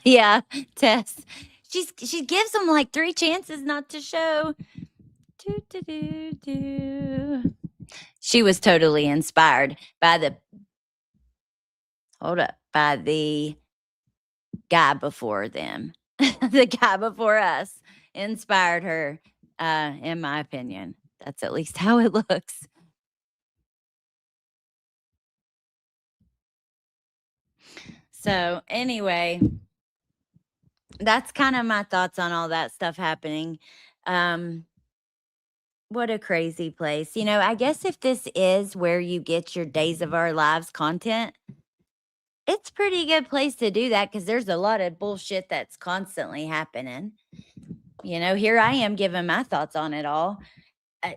Yeah, Tess. She gives him like 3 chances not to show. She was totally inspired by the guy before them. The guy before us inspired her, in my opinion. That's at least how it looks. So anyway, that's kind of my thoughts on all that stuff happening. What a crazy place. I guess if this is where you get your Days of Our Lives content, it's a pretty good place to do that because there's a lot of bullshit that's constantly happening. Here I am giving my thoughts on it all. I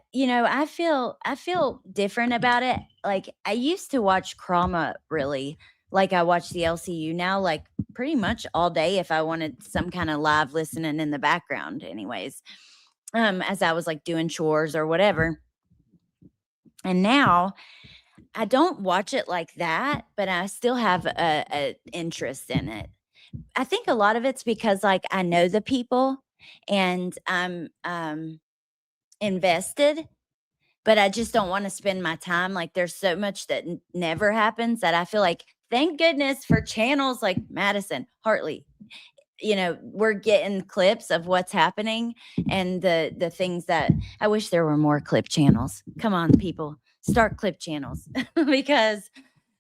feel different about it. Like, I used to watch Krama really. Like, I watch the LCU now, like, pretty much all day if I wanted some kind of live listening in the background anyways, as I was, like, doing chores or whatever. And now, I don't watch it like that, but I still have a interest in it. I think a lot of it's because, like, I know the people and I'm invested, but I just don't want to spend my time. Like, there's so much that never happens that I feel like, thank goodness for channels like Madison, Hartley, we're getting clips of what's happening and the things that I wish there were more clip channels. Come on, people, start clip channels because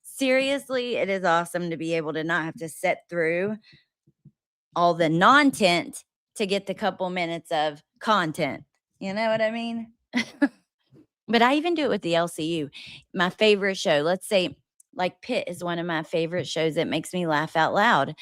seriously, it is awesome to be able to not have to sit through all the non-tent to get the couple minutes of content. You know what I mean? But I even do it with the LCU. My favorite show, let's say, like Pitt is one of my favorite shows that makes me laugh out loud.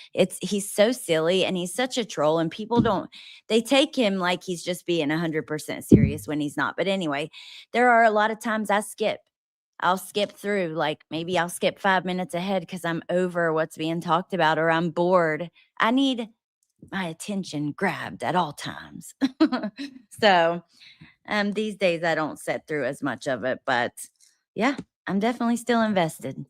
He's so silly and he's such a troll, and people they take him like he's just being 100% serious when he's not. But anyway, there are a lot of times I'll skip through, like maybe I'll skip 5 minutes ahead because I'm over what's being talked about or I'm bored. I need my attention grabbed at all times. So these days I don't sit through as much of it, but yeah, I'm definitely still invested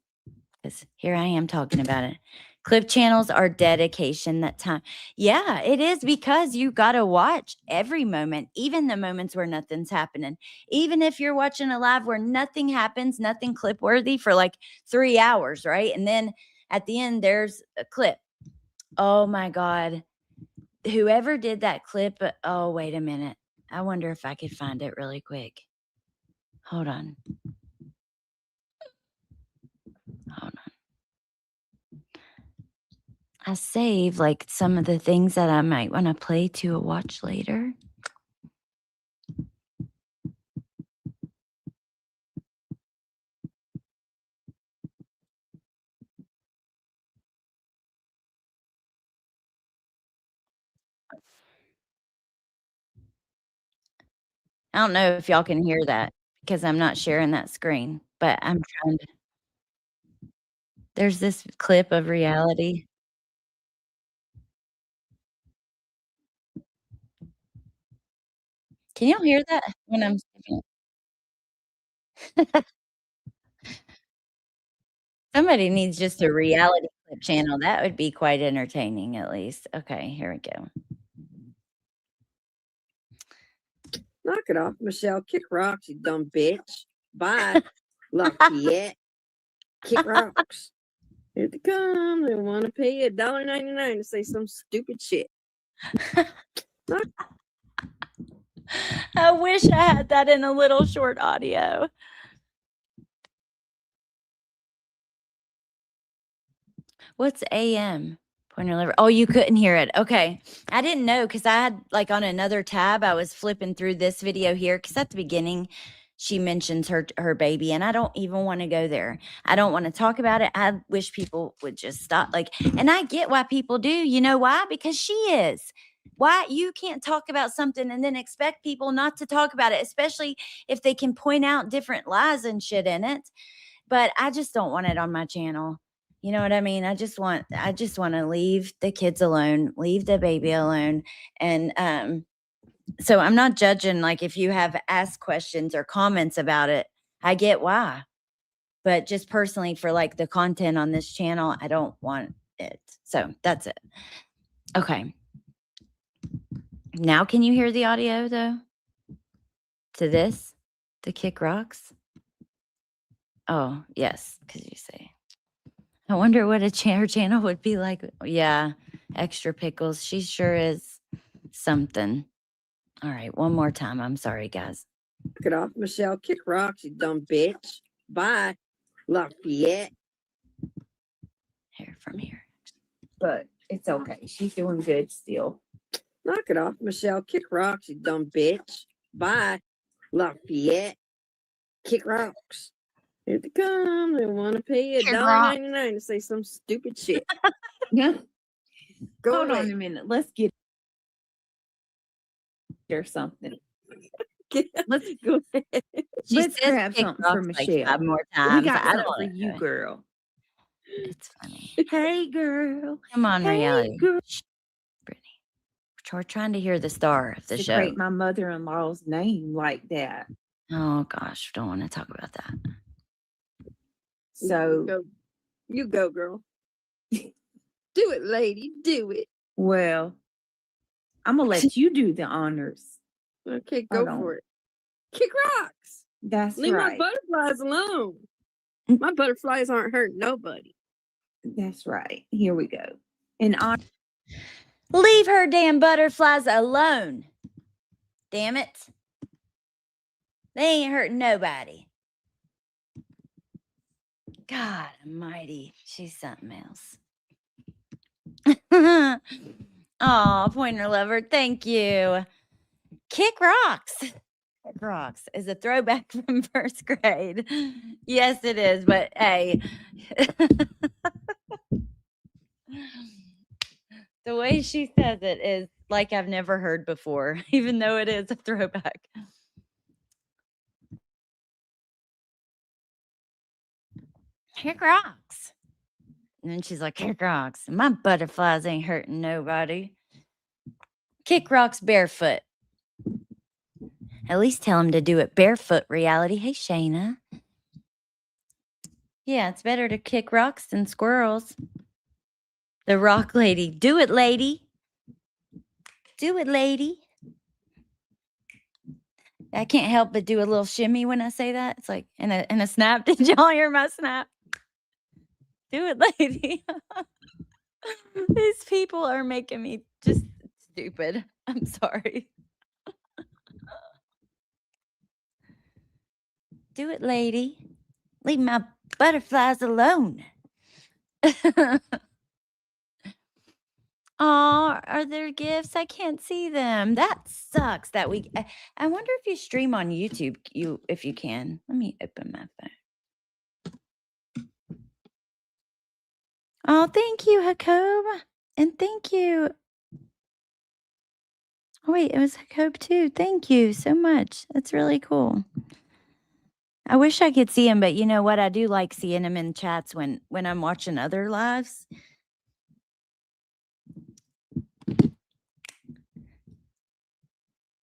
because here I am talking about it. Clip channels are dedication, that time. Yeah, it is, because you got to watch every moment, even the moments where nothing's happening. Even if you're watching a live where nothing happens, nothing clip worthy for like 3 hours, right? And then at the end, there's a clip. Oh my God. Whoever did that clip, oh, wait a minute. I wonder if I could find it really quick. Hold on. I save like some of the things that I might want to play to a watch later. I don't know if y'all can hear that because I'm not sharing that screen, but I'm trying to. There's this clip of reality. Can y'all hear that when I'm saving it? Somebody needs just a reality clip channel. That would be quite entertaining, at least. Okay, here we go. Knock it off, Michelle. Kick rocks, you dumb bitch. Bye. Lafayette. Kick rocks. Here they come. They want to pay you $1.99 to say some stupid shit. I wish I had that in a little short audio. What's AM? Pointer lever. Oh, you couldn't hear it. Okay. I didn't know because I had like on another tab, I was flipping through this video here because at the beginning she mentions her baby, and I don't even want to go there. I don't want to talk about it. I wish people would just stop. And I get why people do. You know why? Because she is. Why you can't talk about something and then expect people not to talk about it, especially if they can point out different lies and shit in it. But I just don't want it on my channel. You know what I mean? I just want to leave the kids alone, leave the baby alone. And so I'm not judging, like if you have asked questions or comments about it, I get why. But just personally for like the content on this channel, I don't want it. So that's it. Okay. Now can you hear the audio though? To this? The Kick Rocks? Oh, yes, because you say. I wonder what her channel would be like. Yeah, extra pickles. She sure is something. All right, one more time. I'm sorry, guys. Knock it off, Michelle. Kick rocks, you dumb bitch. Bye. Lafayette. Here, from here. But it's okay. She's doing good still. Knock it off, Michelle. Kick rocks, you dumb bitch. Bye. Lafayette. Kick rocks. Here they come. They want to pay you $1.99 to say some stupid shit. Yeah. Go Hold away. on a minute. Let's get or something. Let's go. She Let's says grab Kick something for Rocks Michelle. like 5 more times. We got I something don't for know. you, girl. It's funny. Hey, girl. Come on, Hey, reality. girl. Shh, Brittany. We're trying to hear the star of the show. Secrete my mother-in-law's name like that. Oh gosh, don't want to talk about that. So, You go, girl. Do it, lady. Do it. well, I'm gonna let you do the honors. Okay, Hold go on. for it. Kick rocks. That's Leave right. my butterflies alone. My butterflies aren't hurting nobody. That's right. Here we go. In honor. Leave her damn butterflies alone. Damn it. They ain't hurting nobody. God almighty. She's something else. Oh, pointer lover. Thank you. Kick rocks. Kick rocks is a throwback from first grade. Yes, it is. But hey, the way she says it is like I've never heard before, even though it is a throwback. Kick rocks. And then she's like, kick rocks. My butterflies ain't hurting nobody. Kick rocks barefoot. At least tell him to do it barefoot, reality. Hey, Shayna. Yeah, it's better to kick rocks than squirrels. The rock lady. Do it, lady. Do it, lady. I can't help but do a little shimmy when I say that. It's like in a snap. Did y'all hear my snap? Do it, lady. These people are making me just stupid. I'm sorry. Do it, lady. Leave my butterflies alone. Oh, are there gifts? I can't see them. That sucks. That we. I wonder if you stream on YouTube. If you can. Let me open my phone. Oh, thank you, Jacob, and thank you. Oh wait, it was Jacob too. Thank you so much. That's really cool. I wish I could see him, but you know what? I do like seeing him in chats when I'm watching other lives.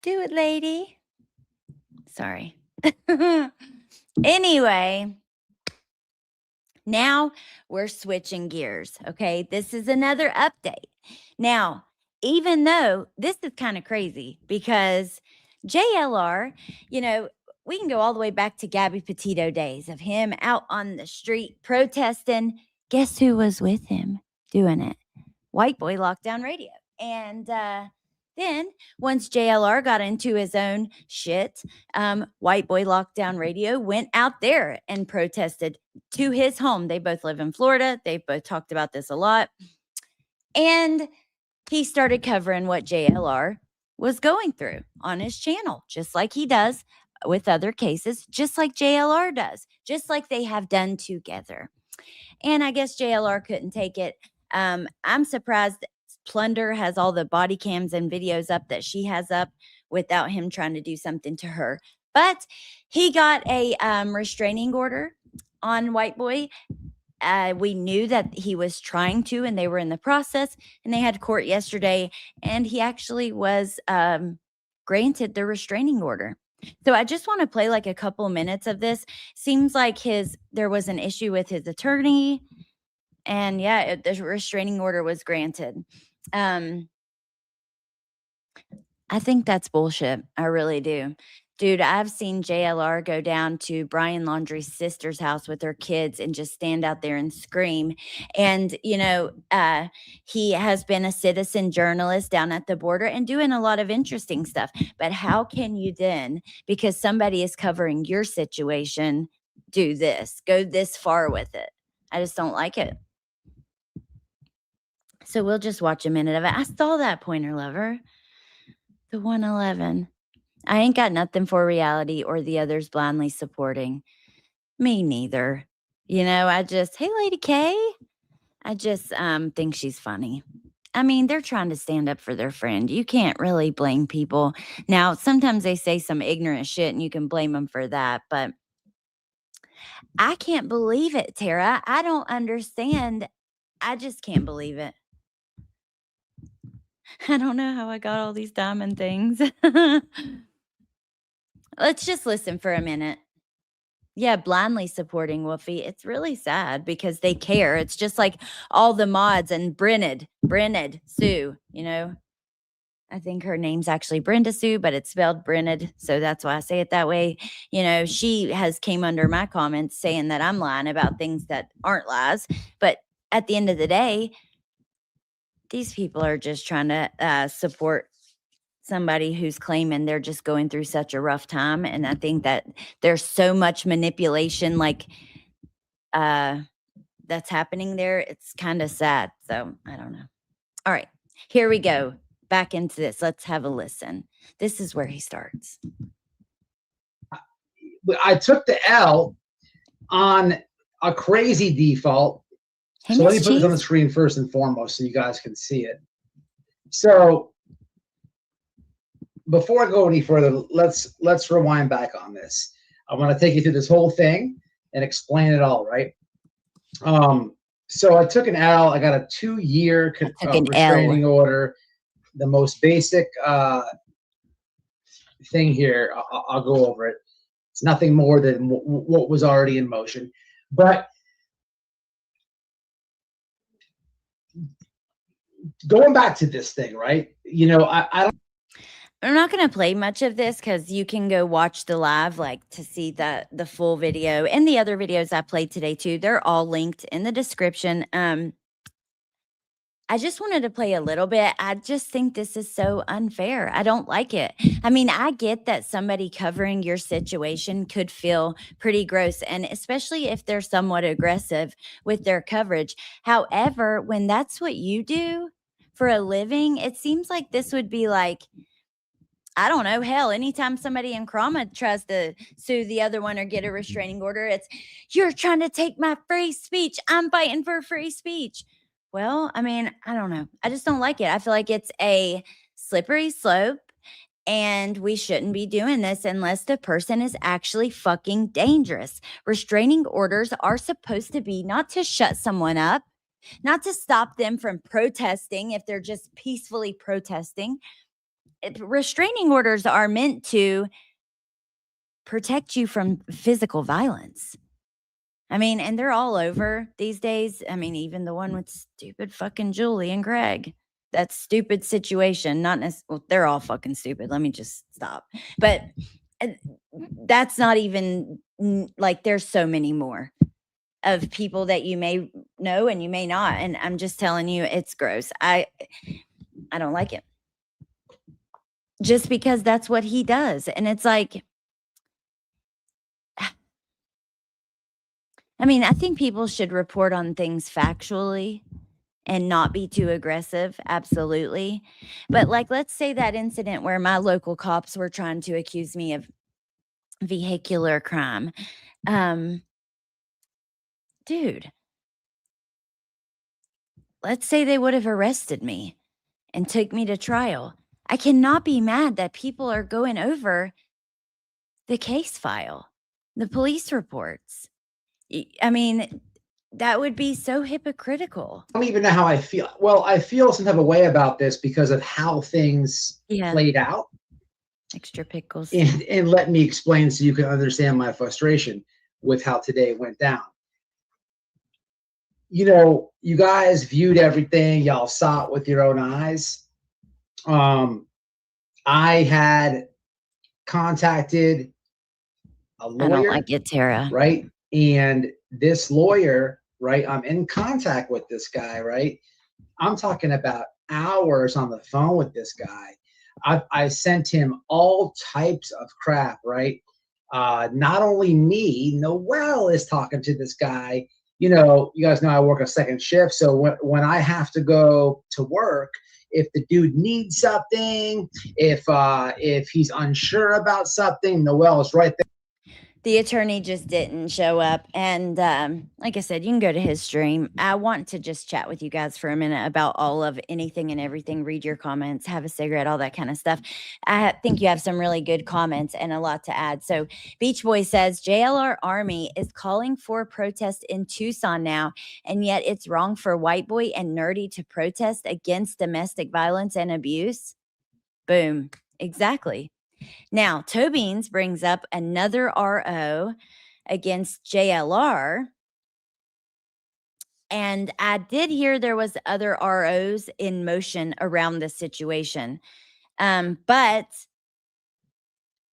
Do it, lady. Sorry. Anyway, now we're switching gears. Okay, this is another update. Now, even though this is kind of crazy because JLR, you know, we can go all the way back to Gabby Petito days of him out on the street protesting. Guess who was with him doing it? White Boy Lockdown Radio. And then once JLR got into his own shit, White Boy Lockdown Radio went out there and protested to his home. They both live in Florida. They both talked about this a lot. And he started covering what JLR was going through on his channel, just like he does with other cases, just like JLR does, just like they have done together. And I guess JLR couldn't take it. I'm surprised that Plunder has all the body cams and videos up that she has up without him trying to do something to her. But he got a restraining order on White Boy. We knew that he was trying to, and they were in the process, and they had court yesterday, and he actually was granted the restraining order. So I just want to play like a couple minutes of this. Seems like there was an issue with his attorney, and yeah, the restraining order was granted. I think that's bullshit. I really do. Dude, I've seen JLR go down to Brian Laundrie's sister's house with her kids and just stand out there and scream. And, you know, he has been a citizen journalist down at the border and doing a lot of interesting stuff. But how can you then, because somebody is covering your situation, do this, go this far with it? I just don't like it. So we'll just watch a minute of it. I saw that, pointer lover. The 111. I ain't got nothing for reality or the others blindly supporting. Me neither. You know, hey, Lady K. I just think she's funny. I mean, they're trying to stand up for their friend. You can't really blame people. Now, sometimes they say some ignorant shit and you can blame them for that. But I can't believe it, Tara. I don't understand. I just can't believe it. I don't know how I got all these diamond things. Let's just listen for a minute. Yeah, blindly supporting Wolfie. It's really sad because they care. It's just like all the mods and Brenned Sue, you know. I think her name's actually Brenda Sue, but it's spelled Brenned, so that's why I say it that way. You know, she has came under my comments saying that I'm lying about things that aren't lies. But at the end of the day, these people are just trying to support somebody who's claiming they're just going through such a rough time. And I think that there's so much manipulation that's happening there. It's kind of sad. So I don't know. All right, here we go. Back into this. Let's have a listen. This is where he starts. I took the L on a crazy default. Hey, So let Miss me put this on the Chief. screen first and foremost so you guys can see it. So before I go any further, let's rewind back on this. I want to take you through this whole thing and explain it all, right? So I took an L. I got a 2-year restraining order. The most basic thing here, I'll go over it. It's nothing more than what was already in motion. But going back to this thing, right? You know, I'm not going to play much of this because you can go watch the live, like to see the full video and the other videos I played today too. They're all linked in the description. I just wanted to play a little bit. I just think this is so unfair. I don't like it. I mean, I get that somebody covering your situation could feel pretty gross, and especially if they're somewhat aggressive with their coverage. However, when that's what you do for a living, it seems like this would be like, I don't know, hell, anytime somebody in trauma tries to sue the other one or get a restraining order, it's, you're trying to take my free speech. I'm fighting for free speech. Well, I mean, I don't know. I just don't like it. I feel like it's a slippery slope, and we shouldn't be doing this unless the person is actually fucking dangerous. Restraining orders are supposed to be not to shut someone up, not to stop them from protesting if they're just peacefully protesting. Restraining orders are meant to protect you from physical violence. I mean, and they're all over these days. I mean, even the one with stupid fucking Julie and Greg. That stupid situation, not necessarily, well, they're all fucking stupid. Let me just stop. But that's not even, like, there's so many more of people that you may know and you may not. And I'm just telling you, it's gross. I don't like it. Just because that's what he does. And it's like, I mean, I think people should report on things factually and not be too aggressive. Absolutely. But like, let's say that incident where my local cops were trying to accuse me of vehicular crime. Dude, let's say they would have arrested me and took me to trial. I cannot be mad that people are going over the case file, the police reports. I mean, that would be so hypocritical. I don't even know how I feel. Well, I feel some type of way about this because of how things played out. Extra pickles. And let me explain so you can understand my frustration with how today went down. You know, you guys viewed everything. Y'all saw it with your own eyes. I had contacted a lawyer. I don't like it, Tara. Right? And this lawyer, right? I'm in contact with this guy, right? I'm talking about hours on the phone with this guy. I sent him all types of crap, right? Not only me, Noel is talking to this guy. You know, you guys know I work a second shift. So when I have to go to work, if the dude needs something, if he's unsure about something, Noel is right there. The attorney just didn't show up. And like I said, you can go to his stream. I want to just chat with you guys for a minute about all of anything and everything. Read your comments, have a cigarette, all that kind of stuff. I think you have some really good comments and a lot to add. So Beach Boy says, JLR Army is calling for a protest in Tucson now, and yet it's wrong for White Boy and Nerdy to protest against domestic violence and abuse. Boom. Exactly. Now, Tobeans brings up another RO against JLR. And I did hear there was other ROs in motion around this situation. But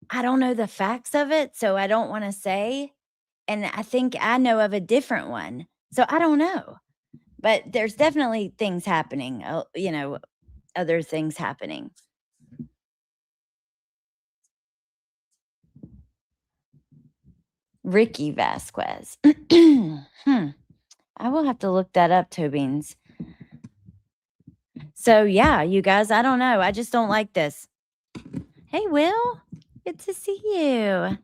I don't know the facts of it, so I don't want to say. And I think I know of a different one. So I don't know. But there's definitely things happening, you know, other things happening. Ricky Vasquez. I will have to look that up, Tobins. So yeah, you guys, I don't know. I just don't like this. Hey, Will, good to see you.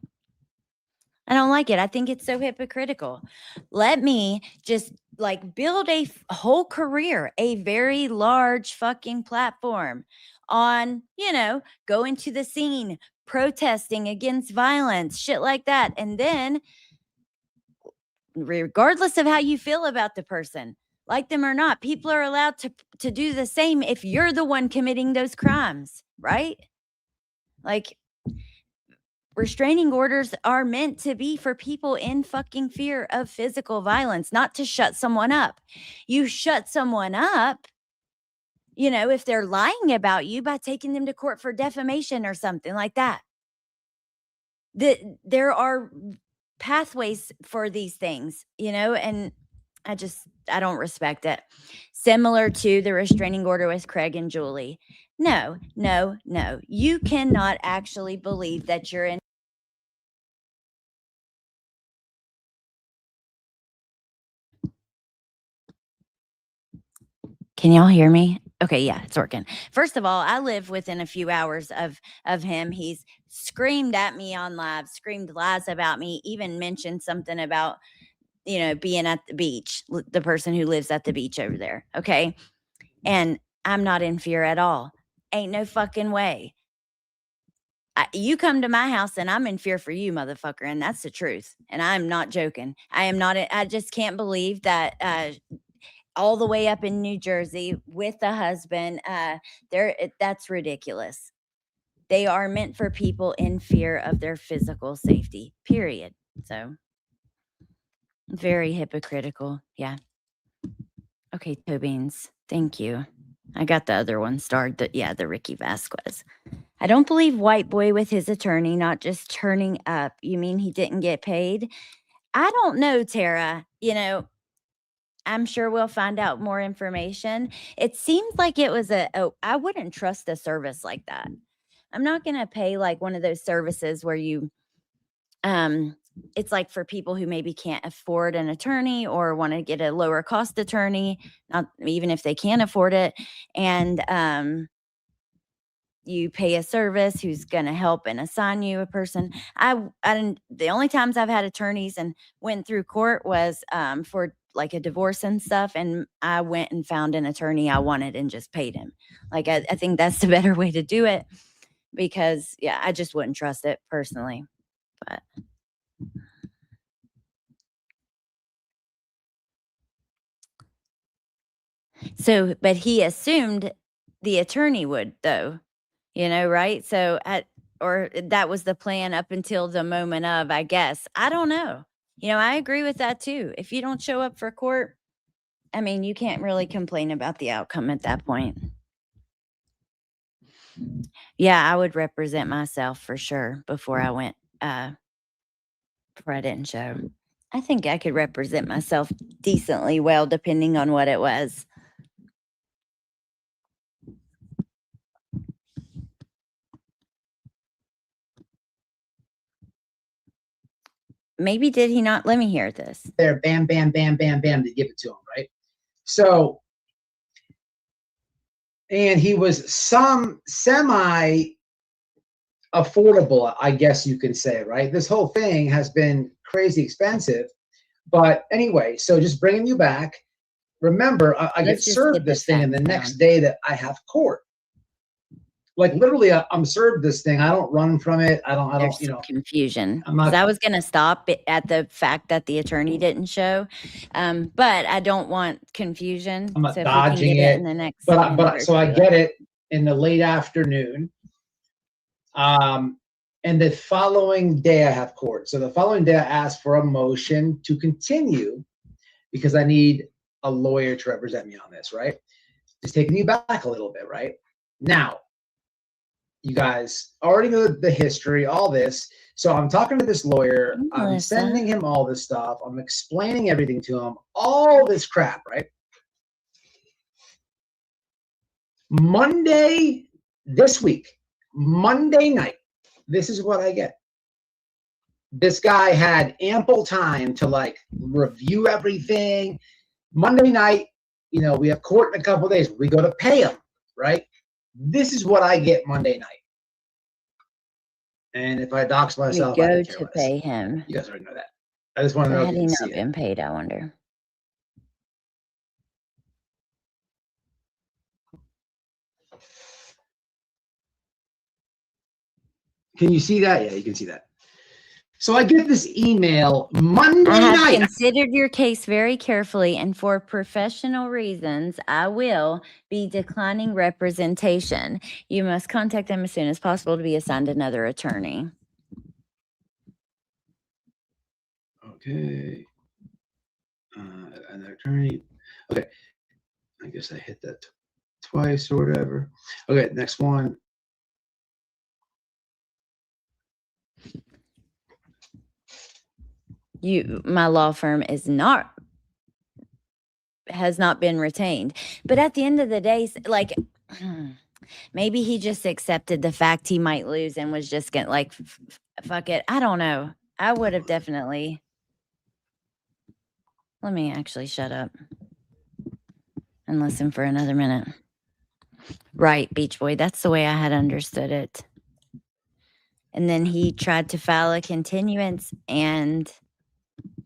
I don't like it. I think it's so hypocritical. Let me just like build a whole career, a very large fucking platform on, you know, going to the scene, protesting against violence, shit like that. And then, regardless of how you feel about the person, like them or not, people are allowed to do the same if you're the one committing those crimes, right? Like, restraining orders are meant to be for people in fucking fear of physical violence, not to shut someone up. You shut someone up, you know, if they're lying about you, by taking them to court for defamation or something like that. There are pathways for these things, you know, and I don't respect it. Similar to the restraining order with Craig and Julie. No. You cannot actually believe that you're in. Can y'all hear me? Okay, yeah, it's working. First of all, I live within a few hours of him. He's screamed at me on live, screamed lies about me, even mentioned something about, you know, being at the beach, the person who lives at the beach over there. Okay. And I'm not in fear at all. Ain't no fucking way. You come to my house and I'm in fear for you, motherfucker. And that's the truth. And I'm not joking. I just can't believe that, all the way up in New Jersey with the husband, that's ridiculous. They are meant for people in fear of their physical safety, period. So very hypocritical. Yeah. Okay, Tobins, thank you. I got the other one starred. The Ricky Vasquez. I don't believe white boy with his attorney not just turning up. You mean he didn't get paid? I don't know, Tara. You know, I'm sure we'll find out more information. It seems like it was I wouldn't trust a service like that. I'm not going to pay like one of those services where you, it's like for people who maybe can't afford an attorney or want to get a lower cost attorney, not even if they can't afford it. And, you pay a service who's going to help and assign you a person. The only times I've had attorneys and went through court was for like a divorce and stuff. And I went and found an attorney I wanted and just paid him. Like, I think that's the better way to do it because, yeah, I just wouldn't trust it personally. But so, but he assumed the attorney would, though. You know, right? So or that was the plan up until the moment of, I guess. I don't know. You know, I agree with that too. If you don't show up for court, I mean, you can't really complain about the outcome at that point. Yeah, I would represent myself for sure before I went, before I didn't show. I think I could represent myself decently well, depending on what it was. Maybe did he not? Let me hear this. There, bam, bam, bam, bam, bam, to give it to him, right? So, and he was some semi affordable, I guess you can say, right? This whole thing has been crazy expensive. But anyway, so just bringing you back, remember, I get served this thing and the next day that I have court. Like literally, I'm served this thing. I don't run from it. I don't, you know, confusion. I was going to stop at the fact that the attorney didn't show, but I don't want confusion. I'm not dodging it in the next. But so I get it in the late afternoon. And the following day I have court. So the following day I ask for a motion to continue because I need a lawyer to represent me on this, right? Just taking you back a little bit, right? Now, you guys already know the history, all this. So I'm talking to this lawyer. I'm sending him all this stuff. I'm explaining everything to him, all this crap, right? Monday this week, Monday night, this is what I get. This guy had ample time to like review everything. Monday night, you know, we have court in a couple of days. We go to pay him, right? This is what I get Monday night. And if I dox myself, We I go don't care to less. pay him. You guys already know that. I just want to know if Had you he can not see it. been paid, I wonder. Can you see that? Yeah, you can see that. So I get this email Monday I have night. considered your case very carefully, and for professional reasons, I will be declining representation. You must contact them as soon as possible to be assigned another attorney. Okay. An attorney. Okay. I guess I hit that twice or whatever. Okay, next one. My law firm has not been retained. But at the end of the day, like, maybe he just accepted the fact he might lose and was just gonna like, fuck it. I don't know. I would have definitely. Let me actually shut up and listen for another minute. Right, Beach Boy. That's the way I had understood it. And then he tried to file a continuance and.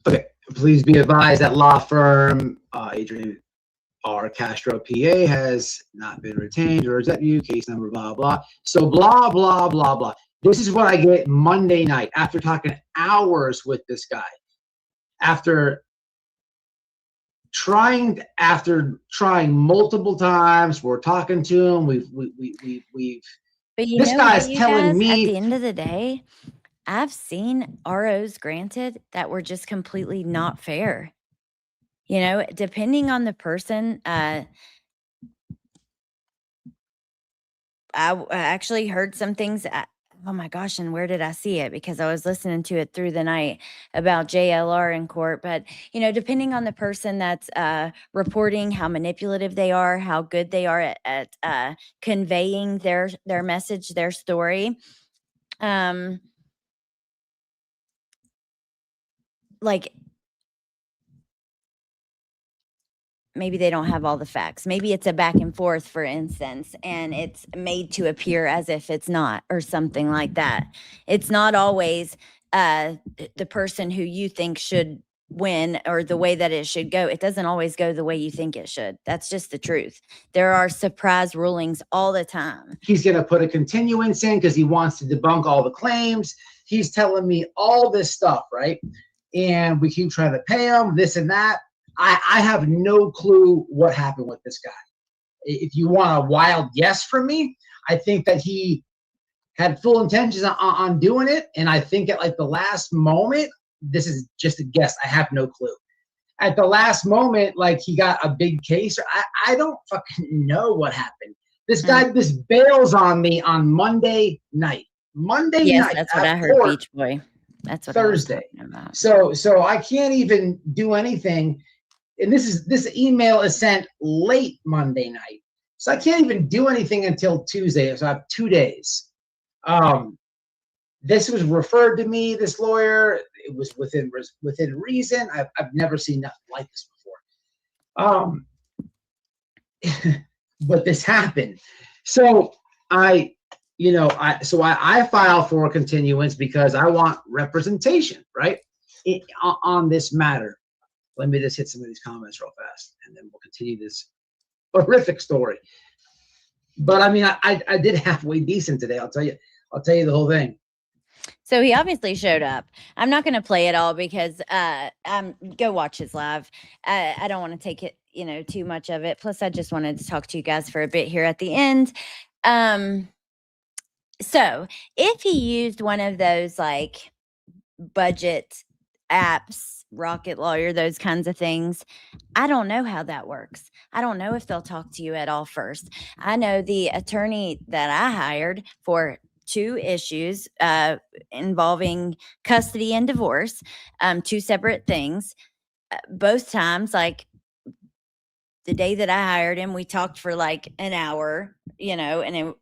Okay, please be advised that law firm Adrian R. Castro, PA, has not been retained or is that you? Case number, blah, blah. So blah, blah, blah, blah. This is what I get Monday night after talking hours with this guy. After trying multiple times, we're talking to him. We've. But this guy's telling me at the end of the day, I've seen ROs granted that were just completely not fair. You know, depending on the person, I actually heard some things. Oh my gosh, and where did I see it? Because I was listening to it through the night about JLR in court. But, you know, depending on the person that's reporting, how manipulative they are, how good they are at conveying their message, their story. Like, maybe they don't have all the facts. Maybe it's a back and forth, for instance, and it's made to appear as if it's not, or something like that. It's not always the person who you think should win or the way that it should go. It doesn't always go the way you think it should. That's just the truth. There are surprise rulings all the time. He's going to put a continuance in because he wants to debunk all the claims. He's telling me all this stuff, right? And we keep trying to pay him, this and that. I have no clue what happened with this guy. If you want a wild guess from me, I think that he had full intentions on doing it. And I think at like the last moment, this is just a guess. I have no clue. At the last moment, like he got a big case. I don't fucking know what happened. This guy just bails on me on Monday night. Yes, that's what I heard, Beach Boy. That's what Thursday. I was talking about. So I can't even do anything. And this email is sent late Monday night. So I can't even do anything until Tuesday. So I have 2 days. This was referred to me, this lawyer. It was within reason. I've never seen nothing like this before. But this happened. So I file for a continuance because I want representation, right? On this matter. Let me just hit some of these comments real fast, and then we'll continue this horrific story. But I mean, I did halfway decent today. I'll tell you the whole thing. So he obviously showed up. I'm not going to play it all because go watch his live. I don't want to take it, too much of it. Plus, I just wanted to talk to you guys for a bit here at the end. So if he used one of those like budget apps, Rocket Lawyer, those kinds of things, I don't know how that works. I don't know if they'll talk to you at all first. I know the attorney that I hired for 2 issues involving custody and divorce, 2 separate things. Both times, like, the day that I hired him, we talked for like an hour, you know, and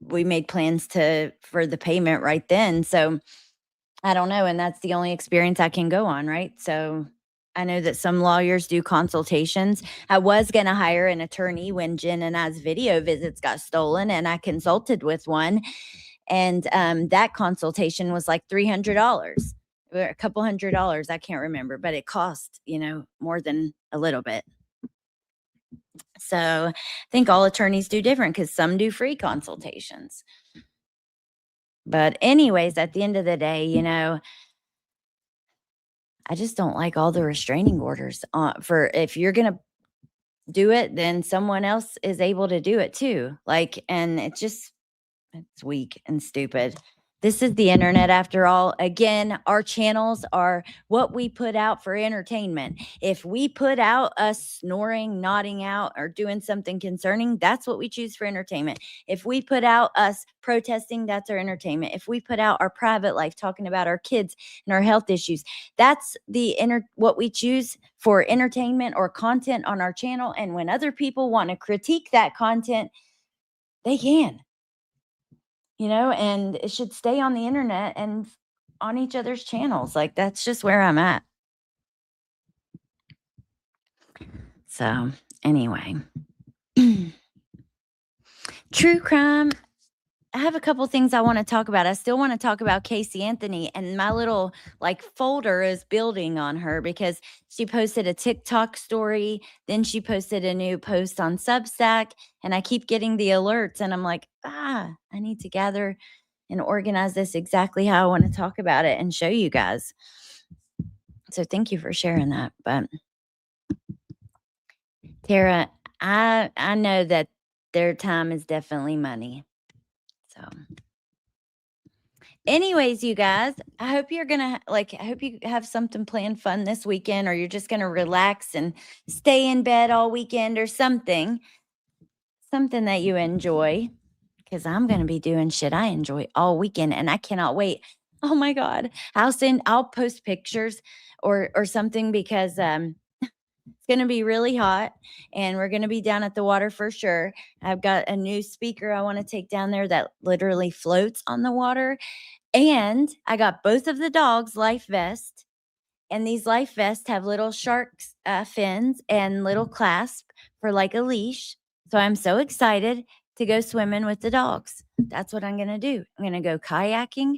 we made plans for the payment right then. So I don't know. And that's the only experience I can go on. Right. So I know that some lawyers do consultations. I was going to hire an attorney when Jen and I's video visits got stolen, and I consulted with one. And that consultation was like $300 or a couple $100. I can't remember, but it cost, you know, more than a little bit. So I think all attorneys do different because some do free consultations. But anyways, at the end of the day, you know, I just don't like all the restraining orders for if you're going to do it, then someone else is able to do it too. Like, and it's weak and stupid. This is the internet after all. Again, our channels are what we put out for entertainment. If we put out us snoring, nodding out, or doing something concerning, that's what we choose for entertainment. If we put out us protesting, that's our entertainment. If we put out our private life, talking about our kids and our health issues, that's what we choose for entertainment or content on our channel. And when other people want to critique that content, they can. You know, and it should stay on the internet and on each other's channels. Like, that's just where I'm at. So, anyway. True crime. I have a couple things I want to talk about. I still want to talk about Casey Anthony, and my little like folder is building on her because she posted a TikTok story. Then she posted a new post on Substack, and I keep getting the alerts, and I'm like, I need to gather and organize this exactly how I want to talk about it and show you guys. So thank you for sharing that. But Tara, I know that their time is definitely money. So anyways, you guys, I hope you're going to I hope you have something planned fun this weekend, or you're just going to relax and stay in bed all weekend or something that you enjoy, because I'm going to be doing shit I enjoy all weekend and I cannot wait. Oh my God. I'll post pictures or something because, it's going to be really hot and we're going to be down at the water for sure. I've got a new speaker I want to take down there that literally floats on the water. And I got both of the dogs life vests, and these life vests have little shark's fins and little clasp for like a leash. So I'm so excited to go swimming with the dogs. That's what I'm going to do. I'm going to go kayaking.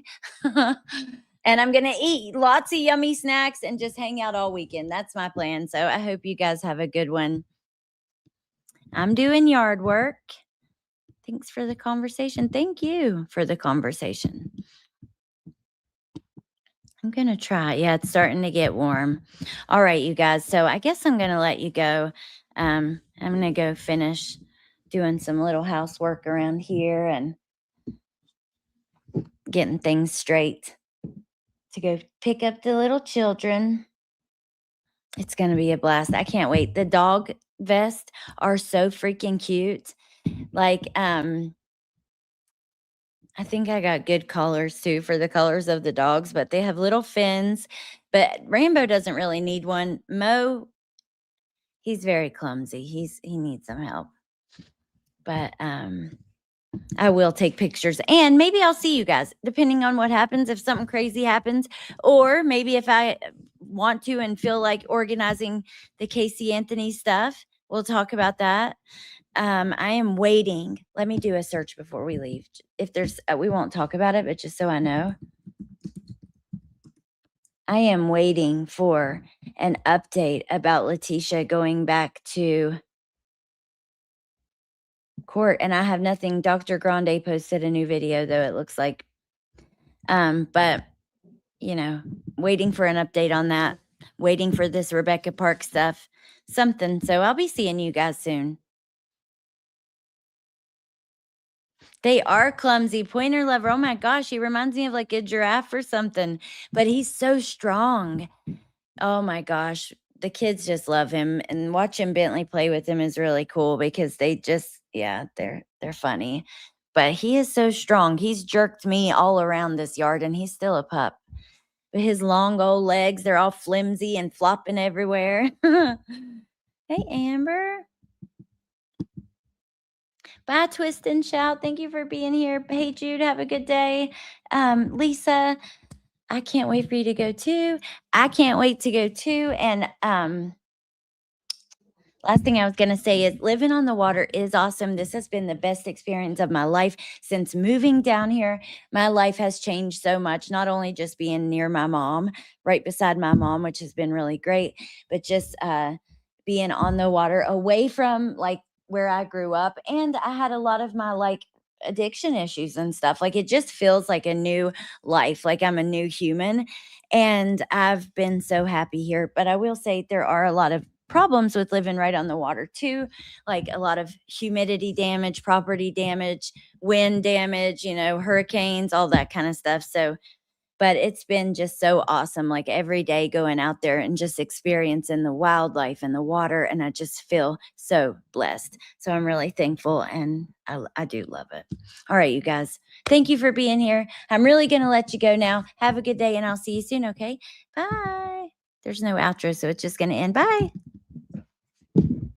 And I'm going to eat lots of yummy snacks and just hang out all weekend. That's my plan. So I hope you guys have a good one. I'm doing yard work. Thanks for the conversation. Thank you for the conversation. I'm going to try. Yeah, it's starting to get warm. All right, you guys. So I guess I'm going to let you go. I'm going to go finish doing some little housework around here and getting things straight to go pick up the little children. It's going to be a blast. I can't wait. The dog vests are so freaking cute. Like, I think I got good colors too for the colors of the dogs, but they have little fins. But Rambo doesn't really need one. Mo, he's very clumsy. He needs some help. But I will take pictures, and maybe I'll see you guys depending on what happens. If something crazy happens, or maybe if I want to and feel like organizing the Casey Anthony stuff, we'll talk about that. I am waiting. Let me do a search before we leave. If there's, we won't talk about it, but just so I know, I am waiting for an update about Letitia going back to court, and I have nothing. Dr. Grande posted a new video, though, it looks like. But, you know, waiting for an update on that. Waiting for this Rebecca Park stuff. Something. So I'll be seeing you guys soon. They are clumsy. Pointer lover. Oh my gosh, he reminds me of like a giraffe or something. But he's so strong. Oh my gosh. The kids just love him. And watching Bentley play with him is really cool because they just, yeah, they're funny. But he is so strong. He's jerked me all around this yard and he's still a pup. But his long old legs, they're all flimsy and flopping everywhere. Hey, Amber. Bye, Twist and Shout. Thank you for being here. Hey, Jude, have a good day. Lisa, I can't wait for you to go too. I can't wait to go too. And last thing I was going to say is living on the water is awesome. This has been the best experience of my life since moving down here. My life has changed so much, not only just being near my mom, right beside my mom, which has been really great, but just being on the water away from like where I grew up. And I had a lot of my like addiction issues and stuff. Like it just feels like a new life, like I'm a new human. And I've been so happy here. But I will say there are a lot of problems with living right on the water too, like a lot of humidity damage, property damage, wind damage, you know, hurricanes, all that kind of stuff. So, but it's been just so awesome, like every day going out there and just experiencing the wildlife and the water, and I just feel so blessed. So I'm really thankful, and I do love it. All right, you guys, thank you for being here. I'm really gonna let you go now. Have a good day, and I'll see you soon. Okay, bye. There's no outro, so it's just gonna end. Bye.